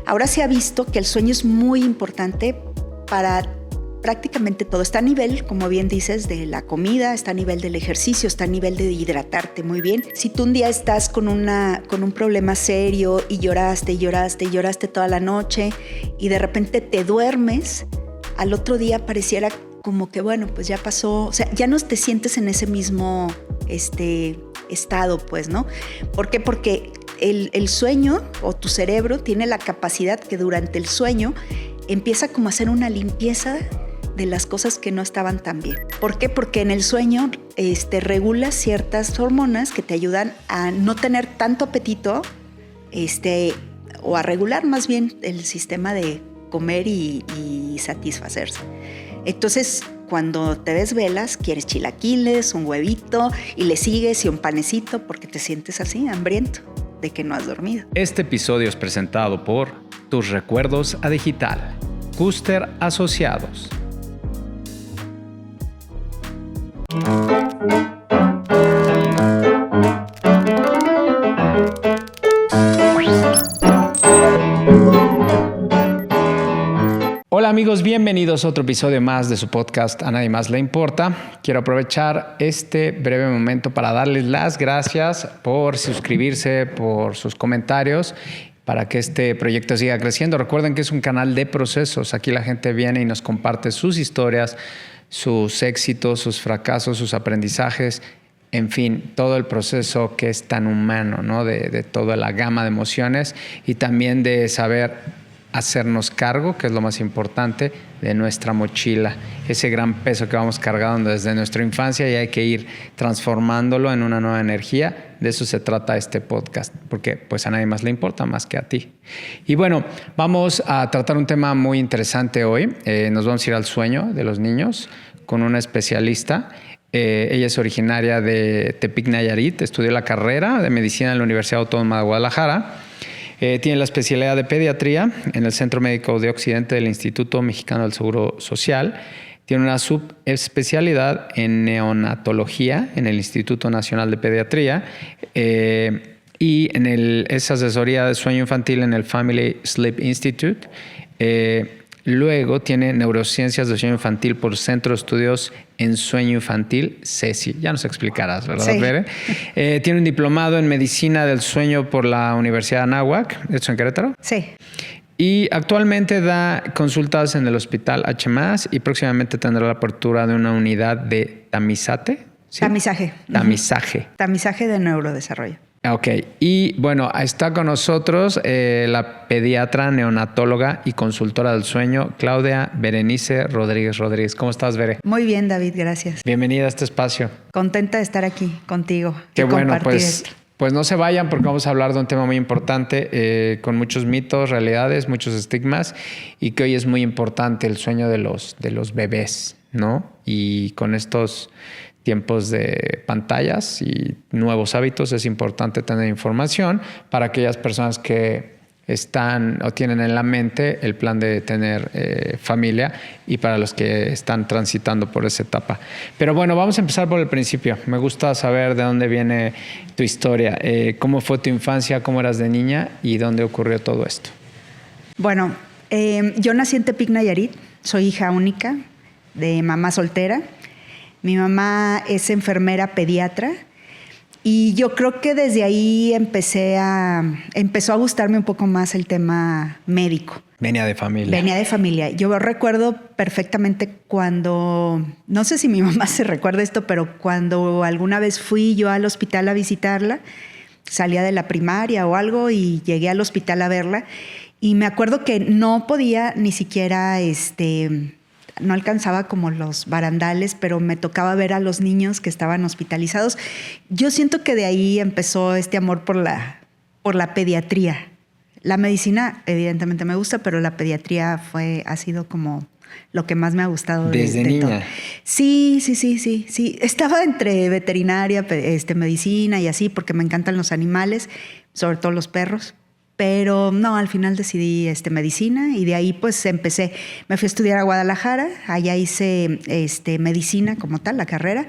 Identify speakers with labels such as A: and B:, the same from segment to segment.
A: Ahora se ha visto que el sueño es muy importante para prácticamente todo. Está a nivel, como bien dices, de la comida, está a nivel del ejercicio, está a nivel de hidratarte muy bien. Si tú un día estás con un problema serio y lloraste toda la noche y de repente te duermes, al otro día pareciera como que, bueno, pues ya pasó, o sea, ya no te sientes en ese mismo estado, pues, ¿no? ¿Por qué? Porque el sueño o tu cerebro tiene la capacidad que durante el sueño empieza como a hacer una limpieza de las cosas que no estaban tan bien. ¿Por qué? Porque en el sueño regula ciertas hormonas que te ayudan a no tener tanto apetito o a regular más bien el sistema de comer y satisfacerse. Entonces, cuando te desvelas, quieres chilaquiles, un huevito y le sigues y un panecito porque te sientes así, hambriento de que no has dormido.
B: Este episodio es presentado por Tus Recuerdos a Digital, Custer Asociados. Hola amigos, bienvenidos a otro episodio más de su podcast A Nadie Más Le Importa. Quiero aprovechar este breve momento para darles las gracias por suscribirse, por sus comentarios, para que este proyecto siga creciendo. Recuerden que es un canal de procesos. Aquí la gente viene y nos comparte sus historias, sus éxitos, sus fracasos, sus aprendizajes, en fin, todo el proceso que es tan humano, ¿no? De toda la gama de emociones y también de saber hacernos cargo, que es lo más importante, de nuestra mochila, ese gran peso que vamos cargando desde nuestra infancia y hay que ir transformándolo en una nueva energía. De eso se trata este podcast, porque pues a nadie más le importa más que a ti. Y bueno, vamos a tratar un tema muy interesante hoy. Nos vamos a ir al sueño de los niños con una especialista. Ella es originaria de Tepic, Nayarit, estudió la carrera de medicina en la Universidad Autónoma de Guadalajara. Tiene la especialidad de pediatría en el Centro Médico de Occidente del Instituto Mexicano del Seguro Social. Tiene una subespecialidad en neonatología en el Instituto Nacional de Pediatría y es asesoría de sueño infantil en el Family Sleep Institute. Luego tiene neurociencias de sueño infantil por Centro de Estudios en Sueño Infantil, CESI. Ya nos explicarás, ¿verdad,
A: sí.
B: Bere? Tiene un diplomado en Medicina del Sueño por la Universidad de Anáhuac, ¿esto en Querétaro?
A: Sí.
B: Y actualmente da consultas en el Hospital H+, y próximamente tendrá la apertura de una unidad de tamizaje. ¿Sí?
A: Tamizaje.
B: Tamizaje.
A: Tamizaje de neurodesarrollo.
B: Ok, y bueno, está con nosotros la pediatra, neonatóloga y consultora del sueño, Claudia Berenice Rodríguez Rodríguez. ¿Cómo estás, Bere?
A: Muy bien, David, gracias.
B: Bienvenida a este espacio.
A: Contenta de estar aquí contigo.
B: Qué bueno,
A: compartir esto.
B: pues no se vayan porque vamos a hablar de un tema muy importante con muchos mitos, realidades, muchos estigmas y que hoy es muy importante el sueño de los bebés, ¿no? Y con estos tiempos de pantallas y nuevos hábitos es importante tener información para aquellas personas que están o tienen en la mente el plan de tener familia y para los que están transitando por esa etapa. Pero bueno, vamos a empezar por el principio. Me gusta saber de dónde viene tu historia, cómo fue tu infancia, cómo eras de niña y dónde ocurrió todo esto.
A: Bueno, yo nací en Tepic, Nayarit. Soy hija única de mamá soltera. Mi mamá es enfermera pediatra y yo creo que desde ahí empezó a gustarme un poco más el tema médico.
B: Venía de familia. Yo recuerdo perfectamente cuando, no sé si mi mamá se recuerda esto, pero cuando alguna vez fui yo al hospital a visitarla, salía de la primaria o algo y llegué al hospital a verla y me acuerdo que no podía ni siquiera no alcanzaba como los barandales, pero me tocaba ver a los niños que estaban hospitalizados. Yo siento que de ahí empezó este amor por la pediatría. La medicina evidentemente me gusta, pero la pediatría ha sido como lo que más me ha gustado. ¿Desde niña?
A: Todo. Sí. Estaba entre veterinaria, medicina y así, porque me encantan los animales, sobre todo los perros. Pero no, al final decidí medicina y de ahí pues empecé. Me fui a estudiar a Guadalajara, allá hice medicina como tal, la carrera.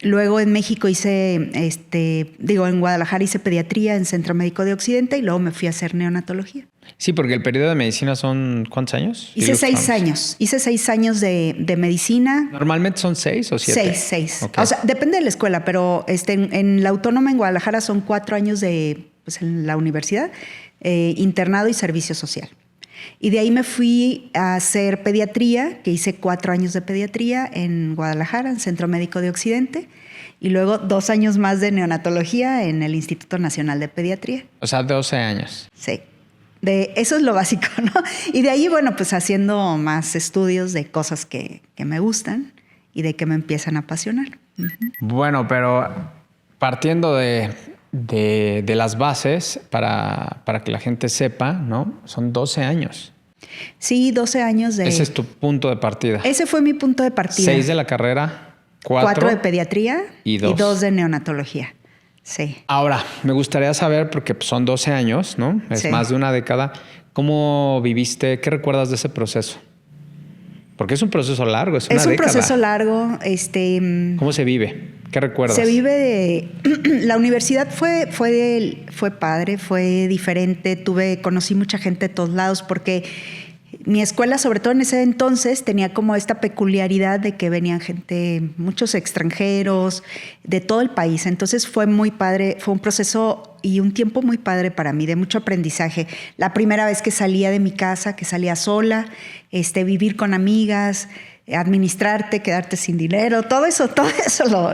A: Luego en México en Guadalajara hice pediatría en Centro Médico de Occidente y luego me fui a hacer neonatología.
B: Sí, porque el periodo de medicina son ¿cuántos años?
A: Hice 6 años. Hice 6 años de medicina.
B: ¿Normalmente son 6 o 7?
A: 6.
B: Okay.
A: O sea, depende de la escuela, pero en la Autónoma en Guadalajara son 4 años en la universidad, internado y servicio social. Y de ahí me fui a hacer pediatría, que hice 4 años de pediatría en Guadalajara, en Centro Médico de Occidente, y luego 2 años más de neonatología en el Instituto Nacional de Pediatría.
B: O sea, 12 años.
A: Sí. Eso es lo básico, ¿no? Y de ahí, bueno, pues haciendo más estudios de cosas que me gustan y de que me empiezan a apasionar. Uh-huh.
B: Bueno, pero partiendo de las bases para que la gente sepa, ¿no? Son 12 años.
A: Sí, 12 años de...
B: Ese es tu punto de partida.
A: Ese fue mi punto de partida.
B: 6 de la carrera, 4
A: de pediatría y 2 de neonatología. Sí.
B: Ahora, me gustaría saber, porque son 12 años, ¿no? Es más de una década. ¿Cómo viviste? ¿Qué recuerdas de ese proceso? Porque es un proceso largo, es una década.
A: Es un proceso largo.
B: ¿Cómo se vive? ¿Qué recuerdas?
A: Se vive la universidad fue padre, fue diferente. Conocí mucha gente de todos lados porque mi escuela, sobre todo en ese entonces, tenía como esta peculiaridad de que venían muchos extranjeros de todo el país. Entonces fue muy padre, fue un proceso y un tiempo muy padre para mí, de mucho aprendizaje. La primera vez que salía de mi casa, que salía sola, vivir con amigas, administrarte, quedarte sin dinero, todo eso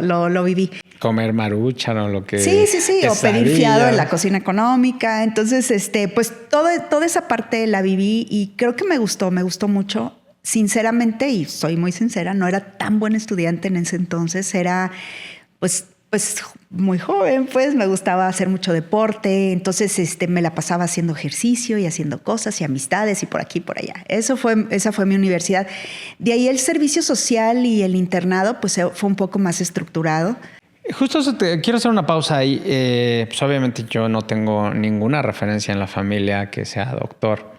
A: lo viví.
B: Comer maruchan o lo que...
A: Sí, o pedir fiado en la cocina económica. Entonces, pues toda esa parte la viví y creo que me gustó mucho. Sinceramente, y soy muy sincera, no era tan buen estudiante en ese entonces. Era, pues muy joven, pues me gustaba hacer mucho deporte. Entonces, me la pasaba haciendo ejercicio y haciendo cosas y amistades y por aquí y por allá. Esa fue mi universidad. De ahí el servicio social y el internado, pues fue un poco más estructurado.
B: Justo eso quiero hacer una pausa ahí. Pues obviamente yo no tengo ninguna referencia en la familia que sea doctor.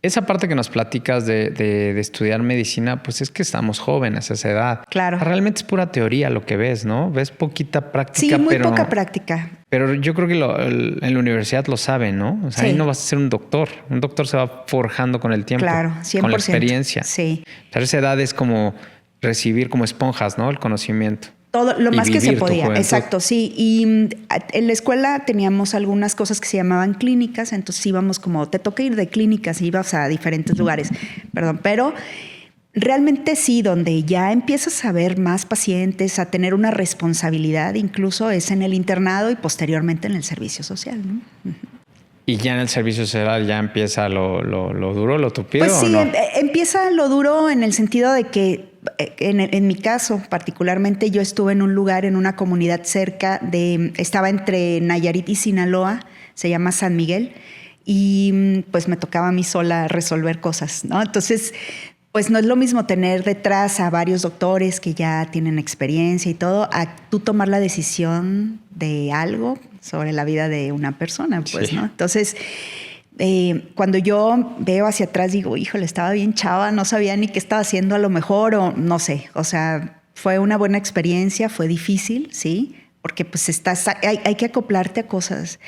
B: Esa parte que nos platicas de estudiar medicina, pues es que estamos jóvenes a esa edad.
A: Claro.
B: Realmente es pura teoría lo que ves, ¿no? Ves poquita práctica.
A: Sí, muy poca práctica.
B: Pero yo creo que en la universidad lo saben, ¿no? O sea, ahí no vas a ser un doctor. Un doctor se va forjando con el tiempo.
A: Claro, 100%.
B: Con la experiencia.
A: Sí.
B: Pero esa edad es como recibir como esponjas, ¿no? El conocimiento.
A: Todo lo más que se podía, exacto, sí. Y en la escuela teníamos algunas cosas que se llamaban clínicas, entonces íbamos como, te toca ir de clínicas y ibas a diferentes lugares, pero realmente sí, donde ya empiezas a ver más pacientes, a tener una responsabilidad, incluso es en el internado y posteriormente en el servicio social, ¿no? Uh-huh.
B: ¿Y ya en el servicio social ya empieza lo duro, lo tupido?
A: Pues sí,
B: ¿o no?
A: Empieza lo duro en el sentido de que en mi caso particularmente yo estuve en un lugar, en una comunidad estaba entre Nayarit y Sinaloa, se llama San Miguel, y pues me tocaba a mí sola resolver cosas, ¿no? Entonces, pues no es lo mismo tener detrás a varios doctores que ya tienen experiencia y todo, a tú tomar la decisión de algo sobre la vida de una persona, pues, sí. ¿No? Entonces, cuando yo veo hacia atrás digo, híjole, estaba bien chava, no sabía ni qué estaba haciendo a lo mejor o no sé. O sea, fue una buena experiencia, fue difícil, sí, porque pues hay que acoplarte a cosas.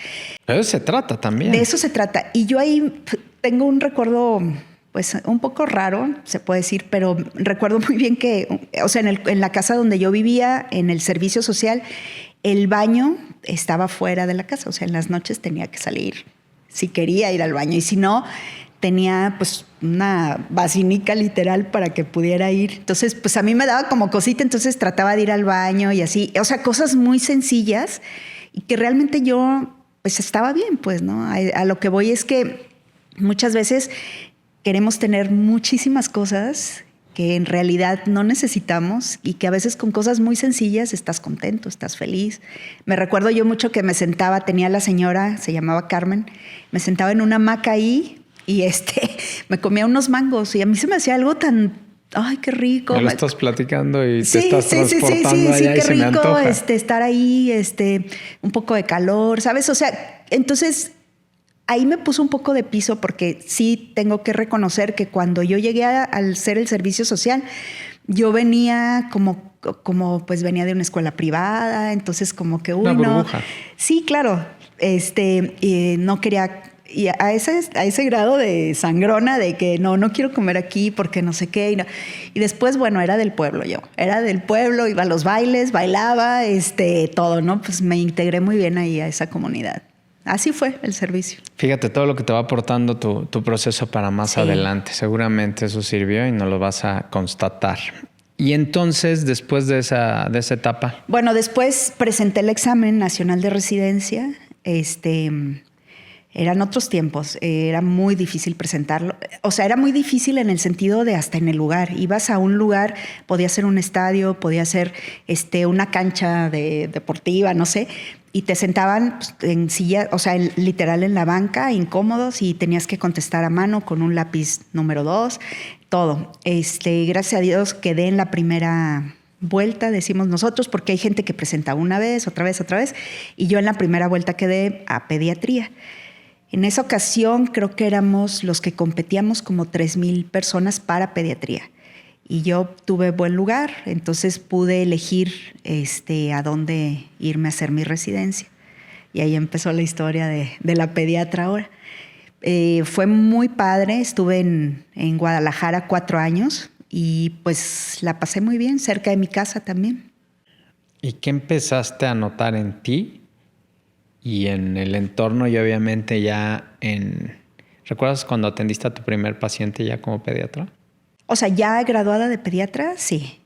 B: Pero de eso se trata también.
A: De eso se trata. Y yo ahí tengo un recuerdo pues un poco raro, se puede decir, pero recuerdo muy bien que, o sea, en la casa donde yo vivía, en el servicio social, el baño estaba fuera de la casa. O sea, en las noches tenía que salir si quería ir al baño y si no, tenía pues una basinica literal para que pudiera ir. Entonces, pues a mí me daba como cosita, entonces trataba de ir al baño y así. O sea, cosas muy sencillas y que realmente yo pues estaba bien, pues, ¿no? A lo que voy es que muchas veces queremos tener muchísimas cosas que en realidad no necesitamos y que a veces con cosas muy sencillas estás contento, estás feliz. Me recuerdo yo mucho que me sentaba, tenía la señora, se llamaba Carmen, me sentaba en una hamaca ahí y me comía unos mangos y a mí se me hacía algo tan, ay, qué rico.
B: Me lo estás platicando y te estás transportando allá y se me antoja.
A: Sí, qué rico estar ahí, un poco de calor, ¿sabes? O sea, entonces ahí me puso un poco de piso porque sí tengo que reconocer que cuando yo llegué al ser el servicio social, yo venía como pues venía de una escuela privada, entonces como que
B: una burbuja.
A: Sí, claro. No quería, y a ese grado de sangrona de que no quiero comer aquí porque no sé qué. Y después, bueno, era del pueblo yo. Era del pueblo, iba a los bailes, bailaba, todo, ¿no? Pues me integré muy bien ahí a esa comunidad. Así fue el servicio.
B: Fíjate todo lo que te va aportando tu proceso para más adelante. Seguramente eso sirvió y nos lo vas a constatar. Y entonces, después de esa etapa.
A: Bueno, después presenté el examen nacional de residencia. Eran otros tiempos, era muy difícil presentarlo. O sea, era muy difícil en el sentido de hasta en el lugar. Ibas a un lugar, podía ser un estadio, podía ser una cancha deportiva, no sé, y te sentaban en silla, o sea, literal en la banca, incómodos, y tenías que contestar a mano con un lápiz número 2, todo. Gracias a Dios quedé en la primera vuelta, decimos nosotros, porque hay gente que presenta una vez, otra vez, y yo en la primera vuelta quedé a pediatría. En esa ocasión creo que éramos los que competíamos como 3,000 personas para pediatría. Y yo tuve buen lugar, entonces pude elegir a dónde irme a hacer mi residencia. Y ahí empezó la historia de la pediatra ahora. Fue muy padre, estuve en Guadalajara 4 años y pues la pasé muy bien, cerca de mi casa también.
B: ¿Y qué empezaste a notar en ti y en el entorno y obviamente ya ¿Recuerdas cuando atendiste a tu primer paciente ya como pediatra?
A: O sea, ya graduada de pediatra, sí.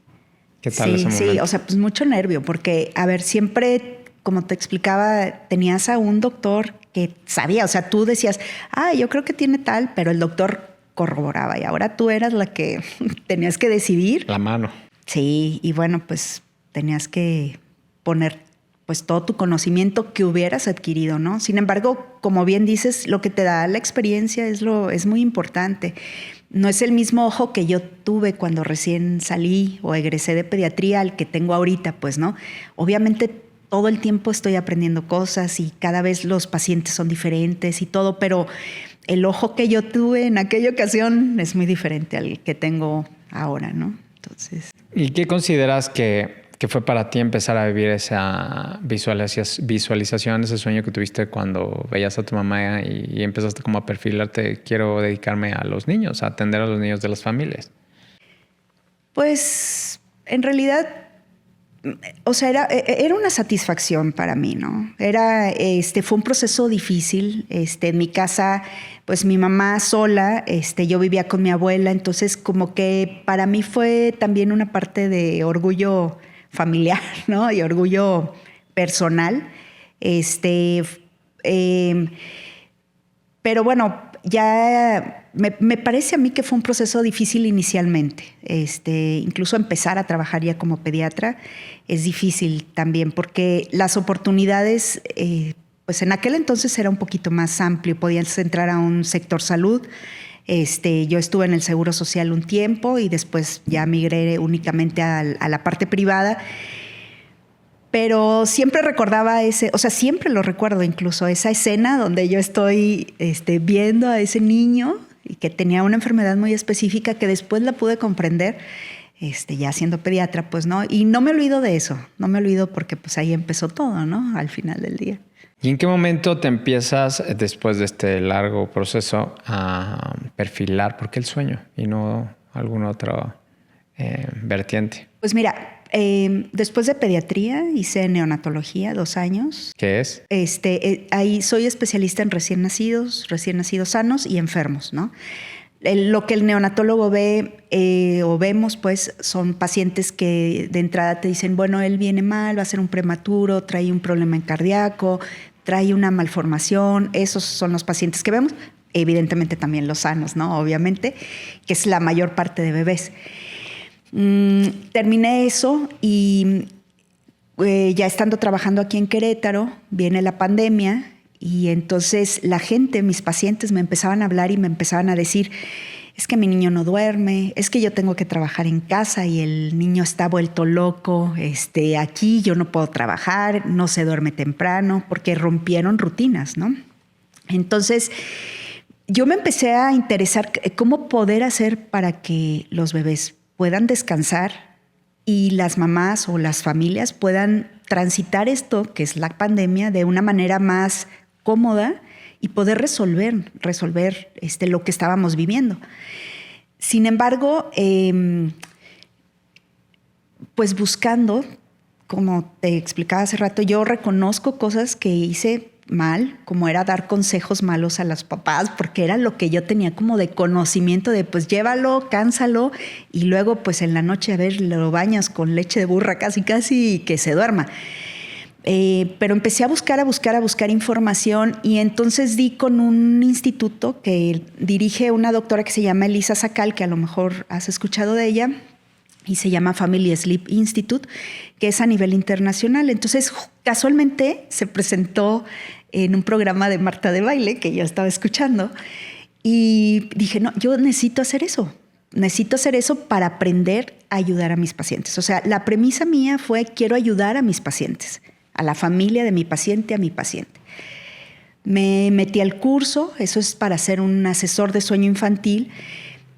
B: ¿Qué tal ese momento?
A: Sí, o sea, pues mucho nervio porque, a ver, siempre, como te explicaba, tenías a un doctor que sabía, o sea, tú decías, yo creo que tiene tal, pero el doctor corroboraba y ahora tú eras la que tenías que decidir.
B: La mano.
A: Sí, y bueno, pues tenías que poner pues todo tu conocimiento que hubieras adquirido, ¿no? Sin embargo, como bien dices, lo que te da la experiencia es muy importante. No es el mismo ojo que yo tuve cuando recién salí o egresé de pediatría al que tengo ahorita, pues, ¿no? Obviamente todo el tiempo estoy aprendiendo cosas y cada vez los pacientes son diferentes y todo, pero el ojo que yo tuve en aquella ocasión es muy diferente al que tengo ahora, ¿no? Entonces.
B: ¿Y qué consideras que fue para ti empezar a vivir esa visualización, ese sueño que tuviste cuando veías a tu mamá y empezaste como a perfilarte, quiero dedicarme a los niños, a atender a los niños de las familias?
A: Pues en realidad, o sea, era una satisfacción para mí, ¿no? Fue un proceso difícil. En mi casa, pues mi mamá sola, yo vivía con mi abuela, entonces como que para mí fue también una parte de orgullo familiar, ¿no? Y orgullo personal. Pero bueno, ya me parece a mí que fue un proceso difícil inicialmente. Incluso empezar a trabajar ya como pediatra es difícil también porque las oportunidades, pues en aquel entonces era un poquito más amplio, podías entrar a un sector salud. Yo estuve en el Seguro Social un tiempo y después ya migré únicamente a la parte privada. Pero siempre recordaba siempre lo recuerdo incluso, esa escena donde yo estoy viendo a ese niño y que tenía una enfermedad muy específica que después la pude comprender, ya siendo pediatra, pues, ¿no? Y no me olvido de eso, no me olvido porque pues ahí empezó todo, ¿no? Al final del día.
B: ¿Y en qué momento te empiezas, después de este largo proceso, a perfilar? ¿Por qué el sueño y no algún otro vertiente?
A: Pues mira, después de pediatría hice neonatología 2 años.
B: ¿Qué es?
A: Ahí soy especialista en recién nacidos sanos y enfermos, ¿no? Lo que el neonatólogo ve o vemos, pues, son pacientes que de entrada te dicen, bueno, él viene mal, va a ser un prematuro, trae un problema en cardíaco, trae una malformación. Esos son los pacientes que vemos. Evidentemente también los sanos, ¿no? Obviamente, que es la mayor parte de bebés. Terminé eso y ya estando trabajando aquí en Querétaro, viene la pandemia y entonces la gente, mis pacientes me empezaban a hablar y me empezaban a decir, es que mi niño no duerme, es que yo tengo que trabajar en casa y el niño está vuelto loco, aquí yo no puedo trabajar, no se duerme temprano, porque rompieron rutinas, ¿no? Entonces yo me empecé a interesar cómo poder hacer para que los bebés puedan descansar y las mamás o las familias puedan transitar esto, que es la pandemia, de una manera más cómoda y poder resolver lo que estábamos viviendo. Sin embargo, pues buscando, como te explicaba hace rato, yo reconozco cosas que hice mal, como era dar consejos malos a los papás, porque era lo que yo tenía como de conocimiento de pues llévalo, cánsalo y luego pues en la noche a ver, lo bañas con leche de burra casi y que se duerma. Pero empecé a buscar información y entonces di con un instituto que dirige una doctora que se llama Elisa Sacal, que a lo mejor has escuchado de ella, y se llama Family Sleep Institute, que es a nivel internacional. Entonces, casualmente se presentó en un programa de Marta de Baile que yo estaba escuchando y dije, no, yo necesito hacer eso para aprender a ayudar a mis pacientes. O sea, la premisa mía fue, quiero ayudar a mis pacientes, a la familia de mi paciente, a mi paciente. Me metí al curso, eso es para ser un asesor de sueño infantil.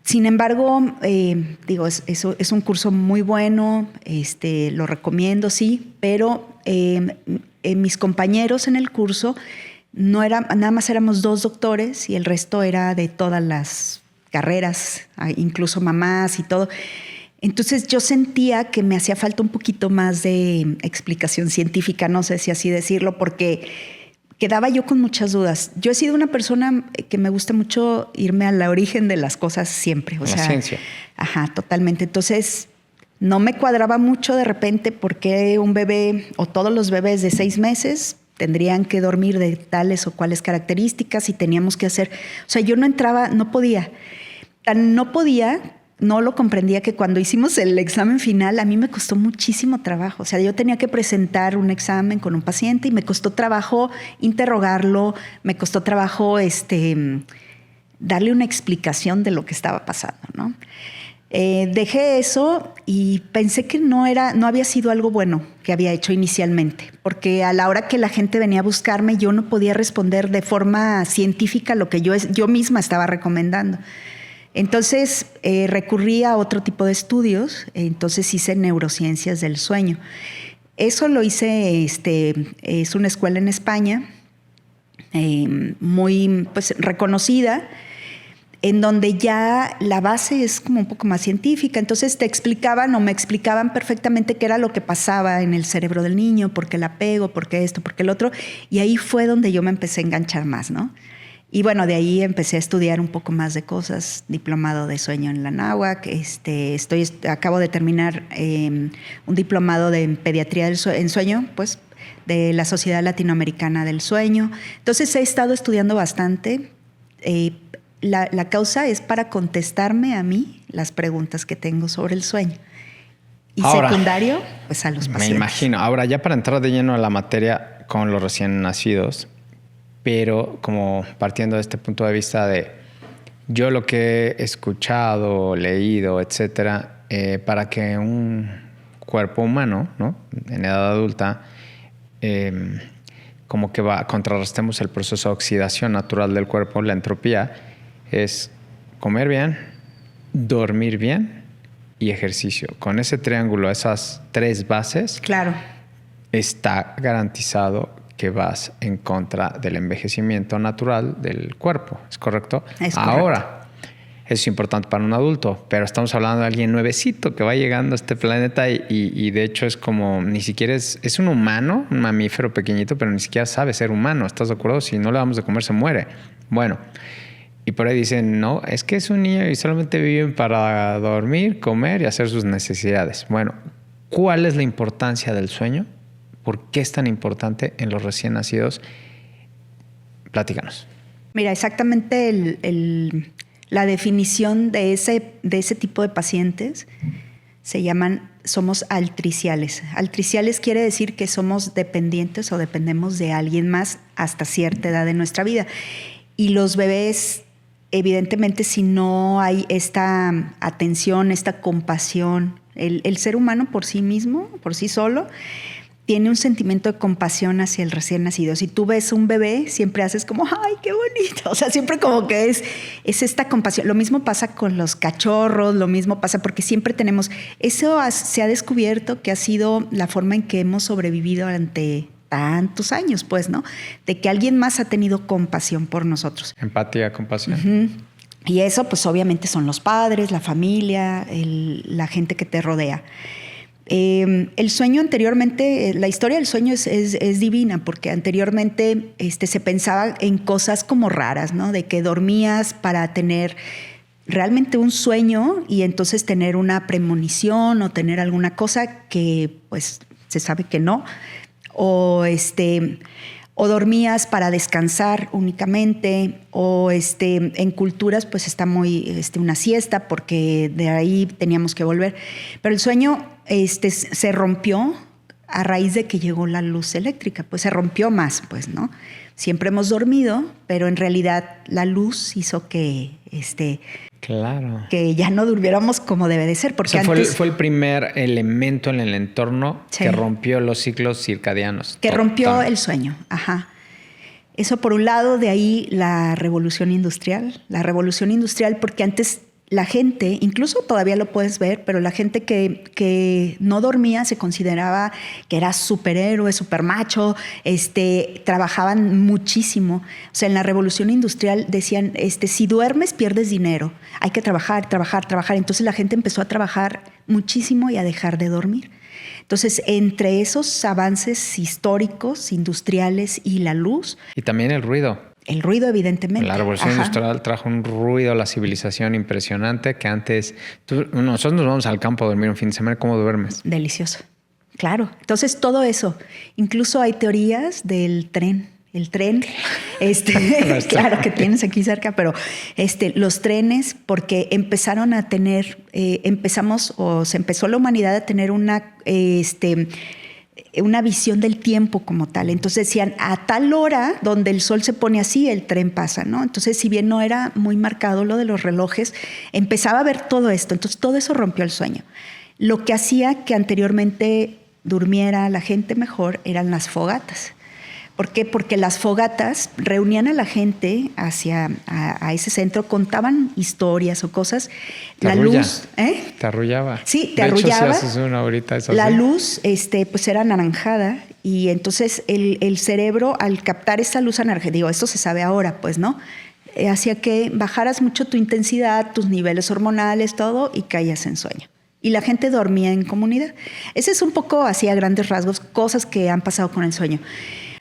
A: Sin embargo, es un curso muy bueno, lo recomiendo, sí, pero mis compañeros en el curso nada más éramos 2 doctores y el resto era de todas las carreras, incluso mamás y todo. Entonces yo sentía que me hacía falta un poquito más de explicación científica, no sé si así decirlo, porque quedaba yo con muchas dudas. Yo he sido una persona que me gusta mucho irme al origen de las cosas siempre. O sea,
B: la ciencia.
A: Ajá, totalmente. Entonces, no me cuadraba mucho de repente por qué un bebé o todos los bebés de 6 meses tendrían que dormir de tales o cuales características y teníamos que hacer. O sea, yo no entraba, no podía. No lo comprendía que cuando hicimos el examen final a mí me costó muchísimo trabajo. O sea, yo tenía que presentar un examen con un paciente y me costó trabajo interrogarlo, me costó trabajo darle una explicación de lo que estaba pasando, ¿no? Dejé eso y pensé que no había sido algo bueno que había hecho inicialmente, porque a la hora que la gente venía a buscarme yo no podía responder de forma científica lo que yo misma estaba recomendando. Entonces recurrí a otro tipo de estudios, entonces hice neurociencias del sueño. Eso lo hice, es una escuela en España muy pues, reconocida, en donde ya la base es como un poco más científica. Entonces me explicaban perfectamente qué era lo que pasaba en el cerebro del niño, por qué el apego, por qué esto, por qué el otro. Y ahí fue donde yo me empecé a enganchar más, ¿no? Y bueno, de ahí empecé a estudiar un poco más de cosas, diplomado de sueño en la Anáhuac, acabo de terminar un diplomado de pediatría en sueño, pues, de la Sociedad Latinoamericana del Sueño. Entonces he estado estudiando bastante. La causa es para contestarme a mí las preguntas que tengo sobre el sueño. Y ahora, secundario, pues a los pacientes.
B: Me imagino. Ahora, ya para entrar de lleno a la materia con los recién nacidos, pero como partiendo de este punto de vista de yo lo que he escuchado, leído, etcétera, para que un cuerpo humano, ¿no?, en edad adulta, como que contrarrestemos el proceso de oxidación natural del cuerpo, la entropía, es comer bien, dormir bien y ejercicio. Con ese triángulo, esas 3 bases,
A: claro, está
B: garantizado que vas en contra del envejecimiento natural del cuerpo. ¿Es correcto?
A: Es correcto.
B: Ahora, eso es importante para un adulto, pero estamos hablando de alguien nuevecito que va llegando a este planeta y de hecho es como, ni siquiera es un humano, un mamífero pequeñito, pero ni siquiera sabe ser humano. ¿Estás de acuerdo? Si no le damos de comer, se muere. Bueno, y por ahí dicen, no, es que es un niño y solamente viven para dormir, comer y hacer sus necesidades. Bueno, ¿cuál es la importancia del sueño? ¿Por qué es tan importante en los recién nacidos? Platícanos.
A: Mira, exactamente la definición de ese tipo de pacientes somos altriciales. Altriciales quiere decir que somos dependientes o dependemos de alguien más hasta cierta edad de nuestra vida. Y los bebés, evidentemente, si no hay esta atención, esta compasión, el ser humano por sí mismo, por sí solo, tiene un sentimiento de compasión hacia el recién nacido. Si tú ves un bebé, siempre haces como, ¡ay, qué bonito! O sea, siempre como que es esta compasión. Lo mismo pasa con los cachorros, lo mismo pasa porque siempre tenemos... Eso se ha descubierto que ha sido la forma en que hemos sobrevivido durante tantos años, pues, ¿no? De que alguien más ha tenido compasión por nosotros.
B: Empatía, compasión.
A: Y eso, pues, obviamente son los padres, la familia, la gente que te rodea. El sueño anteriormente, la historia del sueño es divina, porque anteriormente se pensaba en cosas como raras, ¿no? De que dormías para tener realmente un sueño y entonces tener una premonición o tener alguna cosa que pues se sabe que no, o dormías para descansar únicamente, o en culturas pues está muy una siesta porque de ahí teníamos que volver. Pero el sueño se rompió a raíz de que llegó la luz eléctrica, pues se rompió más, pues, ¿no? Siempre hemos dormido, pero en realidad la luz hizo que
B: claro,
A: que ya no durmiéramos como debe de ser, porque
B: o sea,
A: antes
B: fue el primer elemento en el entorno que rompió los ciclos circadianos.
A: Que rompió el sueño, ajá. Eso por un lado, de ahí la revolución industrial. La revolución industrial porque antes la gente, incluso todavía lo puedes ver, pero la gente que no dormía se consideraba que era superhéroe, supermacho, trabajaban muchísimo. O sea, en la revolución industrial decían, si duermes pierdes dinero, hay que trabajar, trabajar, trabajar. Entonces la gente empezó a trabajar muchísimo y a dejar de dormir. Entonces, entre esos avances históricos, industriales y la luz...
B: Y también el ruido.
A: El ruido, evidentemente.
B: La revolución industrial trajo un ruido a la civilización impresionante que antes... nosotros nos vamos al campo a dormir un fin de semana. ¿Cómo duermes?
A: Delicioso. Claro. Entonces, todo eso. Incluso hay teorías del tren. El tren, claro que tienes aquí cerca, pero los trenes, porque empezaron a tener, se empezó la humanidad a tener una visión del tiempo como tal. Entonces decían, a tal hora donde el sol se pone así, el tren pasa, ¿no? Entonces, si bien no era muy marcado lo de los relojes, empezaba a ver todo esto. Entonces, todo eso rompió el sueño. Lo que hacía que anteriormente durmiera la gente mejor eran las fogatas. ¿Por qué? Porque las fogatas reunían a la gente a ese centro, contaban historias o cosas. La luz,
B: Te arrullaba.
A: Sí, te arrullaba.
B: De hecho, si haces una ahorita, eso
A: la
B: sí.
A: luz, pues era anaranjada y entonces el cerebro al captar esa luz anaranjada, esto se sabe ahora, pues, ¿no? Hacía que bajaras mucho tu intensidad, tus niveles hormonales, todo y caías en sueño. Y la gente dormía en comunidad. Ese es un poco así a grandes rasgos, cosas que han pasado con el sueño.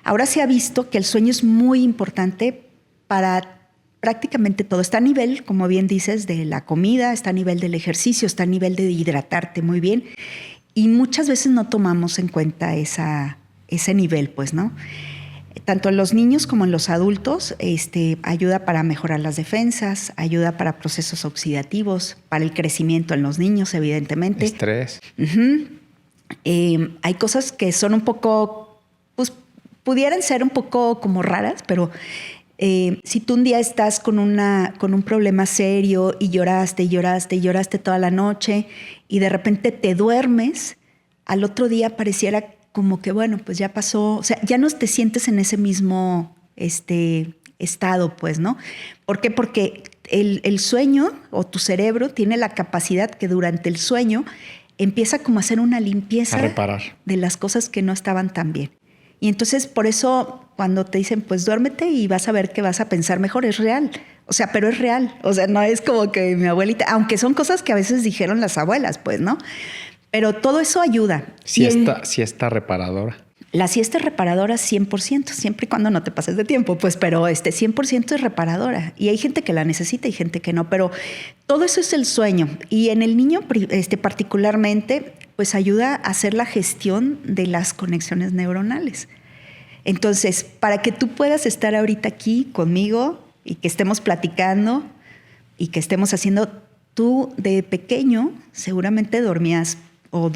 A: Ahora se ha visto que el sueño es muy importante para prácticamente todo. Está a nivel, como bien dices, de la comida, está a nivel del ejercicio, está a nivel de hidratarte muy bien. Y muchas veces no tomamos en cuenta ese nivel, pues, ¿no? Tanto en los niños como en los adultos, ayuda para mejorar las defensas, ayuda para procesos oxidativos, para el crecimiento en los niños, evidentemente.
B: Estrés.
A: Hay cosas que son un poco... pues, pudieran ser un poco como raras, pero si tú un día estás con un problema serio y lloraste toda la noche y de repente te duermes, al otro día pareciera como que, bueno, pues ya pasó, o sea, ya no te sientes en ese mismo estado, pues, ¿no? ¿Por qué? Porque el sueño o tu cerebro tiene la capacidad que durante el sueño empieza como a hacer una limpieza
B: a reparar
A: de las cosas que no estaban tan bien. Y entonces, por eso, cuando te dicen, pues duérmete y vas a ver que vas a pensar mejor, es real. O sea, pero es real. O sea, no es como que mi abuelita, aunque son cosas que a veces dijeron las abuelas, pues, ¿no? Pero todo eso ayuda.
B: Siesta reparadora.
A: La siesta es reparadora 100%, siempre y cuando no te pases de tiempo, pues, pero 100% es reparadora. Y hay gente que la necesita y gente que no, pero todo eso es el sueño. Y en el niño particularmente, pues ayuda a hacer la gestión de las conexiones neuronales. Entonces, para que tú puedas estar ahorita aquí conmigo y que estemos platicando y que estemos haciendo, tú de pequeño seguramente dormías o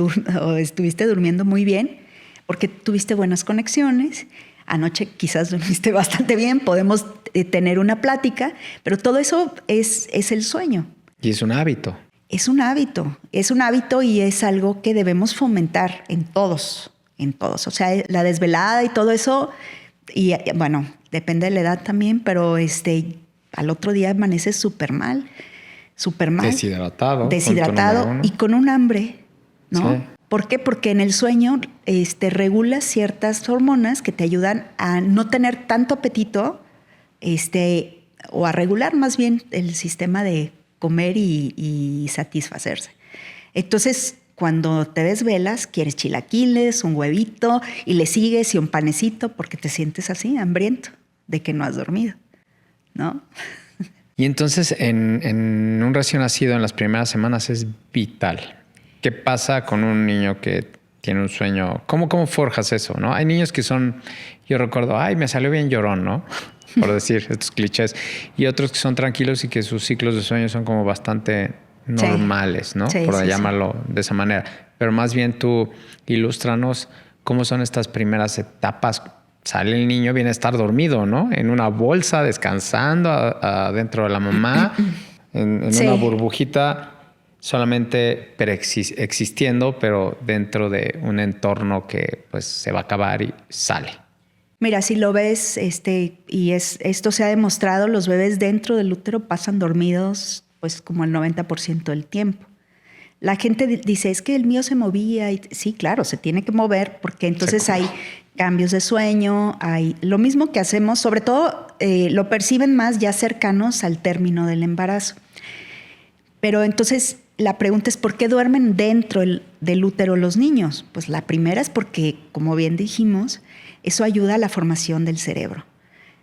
A: estuviste durmiendo muy bien porque tuviste buenas conexiones. Anoche quizás dormiste bastante bien, podemos tener una plática, pero todo eso es el sueño.
B: Y es un hábito.
A: Es un hábito y es algo que debemos fomentar en todos. en todos. O sea, la desvelada y todo eso, y bueno, depende de la edad también, pero al otro día amaneces súper mal. Deshidratado y con un hambre, ¿no?
B: Sí.
A: ¿Por qué? Porque en el sueño regulas ciertas hormonas que te ayudan a no tener tanto apetito, o a regular más bien el sistema de comer y satisfacerse. Entonces, cuando te desvelas, quieres chilaquiles, un huevito y le sigues y un panecito porque te sientes así, hambriento de que no has dormido, ¿no?
B: Y entonces en un recién nacido en las primeras semanas es vital. ¿Qué pasa con un niño que tiene un sueño? ¿Cómo forjas eso, no? Hay niños que son, yo recuerdo, me salió bien llorón, ¿no? Por decir estos clichés. Y otros que son tranquilos y que sus ciclos de sueño son como bastante normales, ¿no?
A: Sí,
B: por llamarlo de esa manera. Pero más bien tú ilústranos cómo son estas primeras etapas. Sale el niño, viene a estar dormido, ¿no? En una bolsa, descansando adentro de la mamá, en una burbujita, solamente existiendo, pero dentro de un entorno que pues se va a acabar y sale.
A: Mira, si lo ves, esto se ha demostrado, los bebés dentro del útero pasan dormidos pues como el 90% del tiempo. La gente dice, es que el mío se movía. Sí, claro, se tiene que mover porque entonces hay cambios de sueño, hay lo mismo que hacemos, sobre todo lo perciben más ya cercanos al término del embarazo. Pero entonces la pregunta es, ¿por qué duermen dentro del útero los niños? Pues la primera es porque, como bien dijimos, eso ayuda a la formación del cerebro.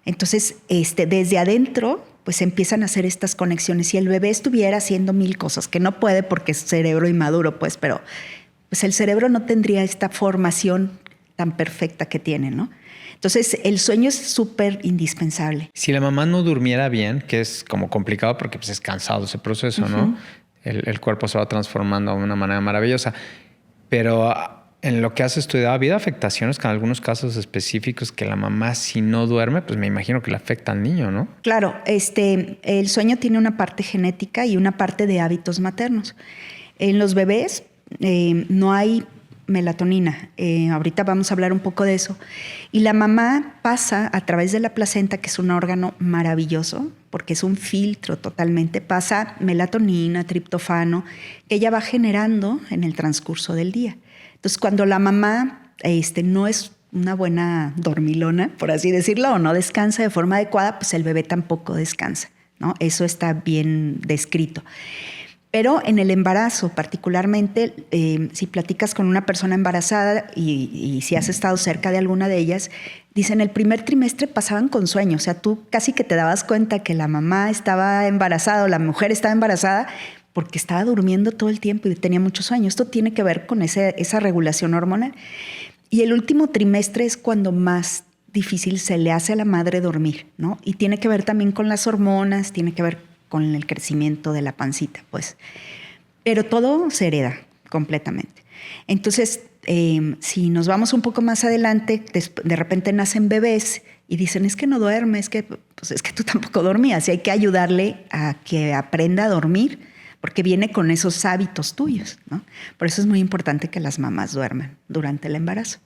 A: Entonces, desde adentro, pues empiezan a hacer estas conexiones. Si el bebé estuviera haciendo 1000 cosas, que no puede porque es cerebro inmaduro, pues, pero pues el cerebro no tendría esta formación tan perfecta que tiene, ¿no? Entonces, el sueño es súper indispensable.
B: Si la mamá no durmiera bien, que es como complicado porque pues, es cansado ese proceso, ¿no? El cuerpo se va transformando de una manera maravillosa. Pero en lo que has estudiado, ¿ha habido afectaciones con algunos casos específicos que la mamá, si no duerme, pues me imagino que le afecta al niño, ¿no?
A: Claro, el sueño tiene una parte genética y una parte de hábitos maternos. En los bebés no hay melatonina. Ahorita vamos a hablar un poco de eso. Y la mamá pasa a través de la placenta, que es un órgano maravilloso, porque es un filtro totalmente, pasa melatonina, triptofano, que ella va generando en el transcurso del día. Entonces, cuando la mamá no es una buena dormilona, por así decirlo, o no descansa de forma adecuada, pues el bebé tampoco descansa, ¿no? Eso está bien descrito. Pero en el embarazo, particularmente, si platicas con una persona embarazada y si has estado cerca de alguna de ellas, dicen el primer trimestre pasaban con sueño. O sea, tú casi que te dabas cuenta que la mamá estaba embarazada o la mujer estaba embarazada porque estaba durmiendo todo el tiempo y tenía mucho sueño. Esto tiene que ver con esa regulación hormonal. Y el último trimestre es cuando más difícil se le hace a la madre dormir, ¿no? Y tiene que ver también con las hormonas, tiene que ver con el crecimiento de la pancita, pues. Pero todo se hereda completamente. Entonces, si nos vamos un poco más adelante, de repente nacen bebés y dicen, es que no duerme, es que tú tampoco dormías. Y hay que ayudarle a que aprenda a dormir, porque viene con esos hábitos tuyos, ¿no? Por eso es muy importante que las mamás duerman durante el embarazo.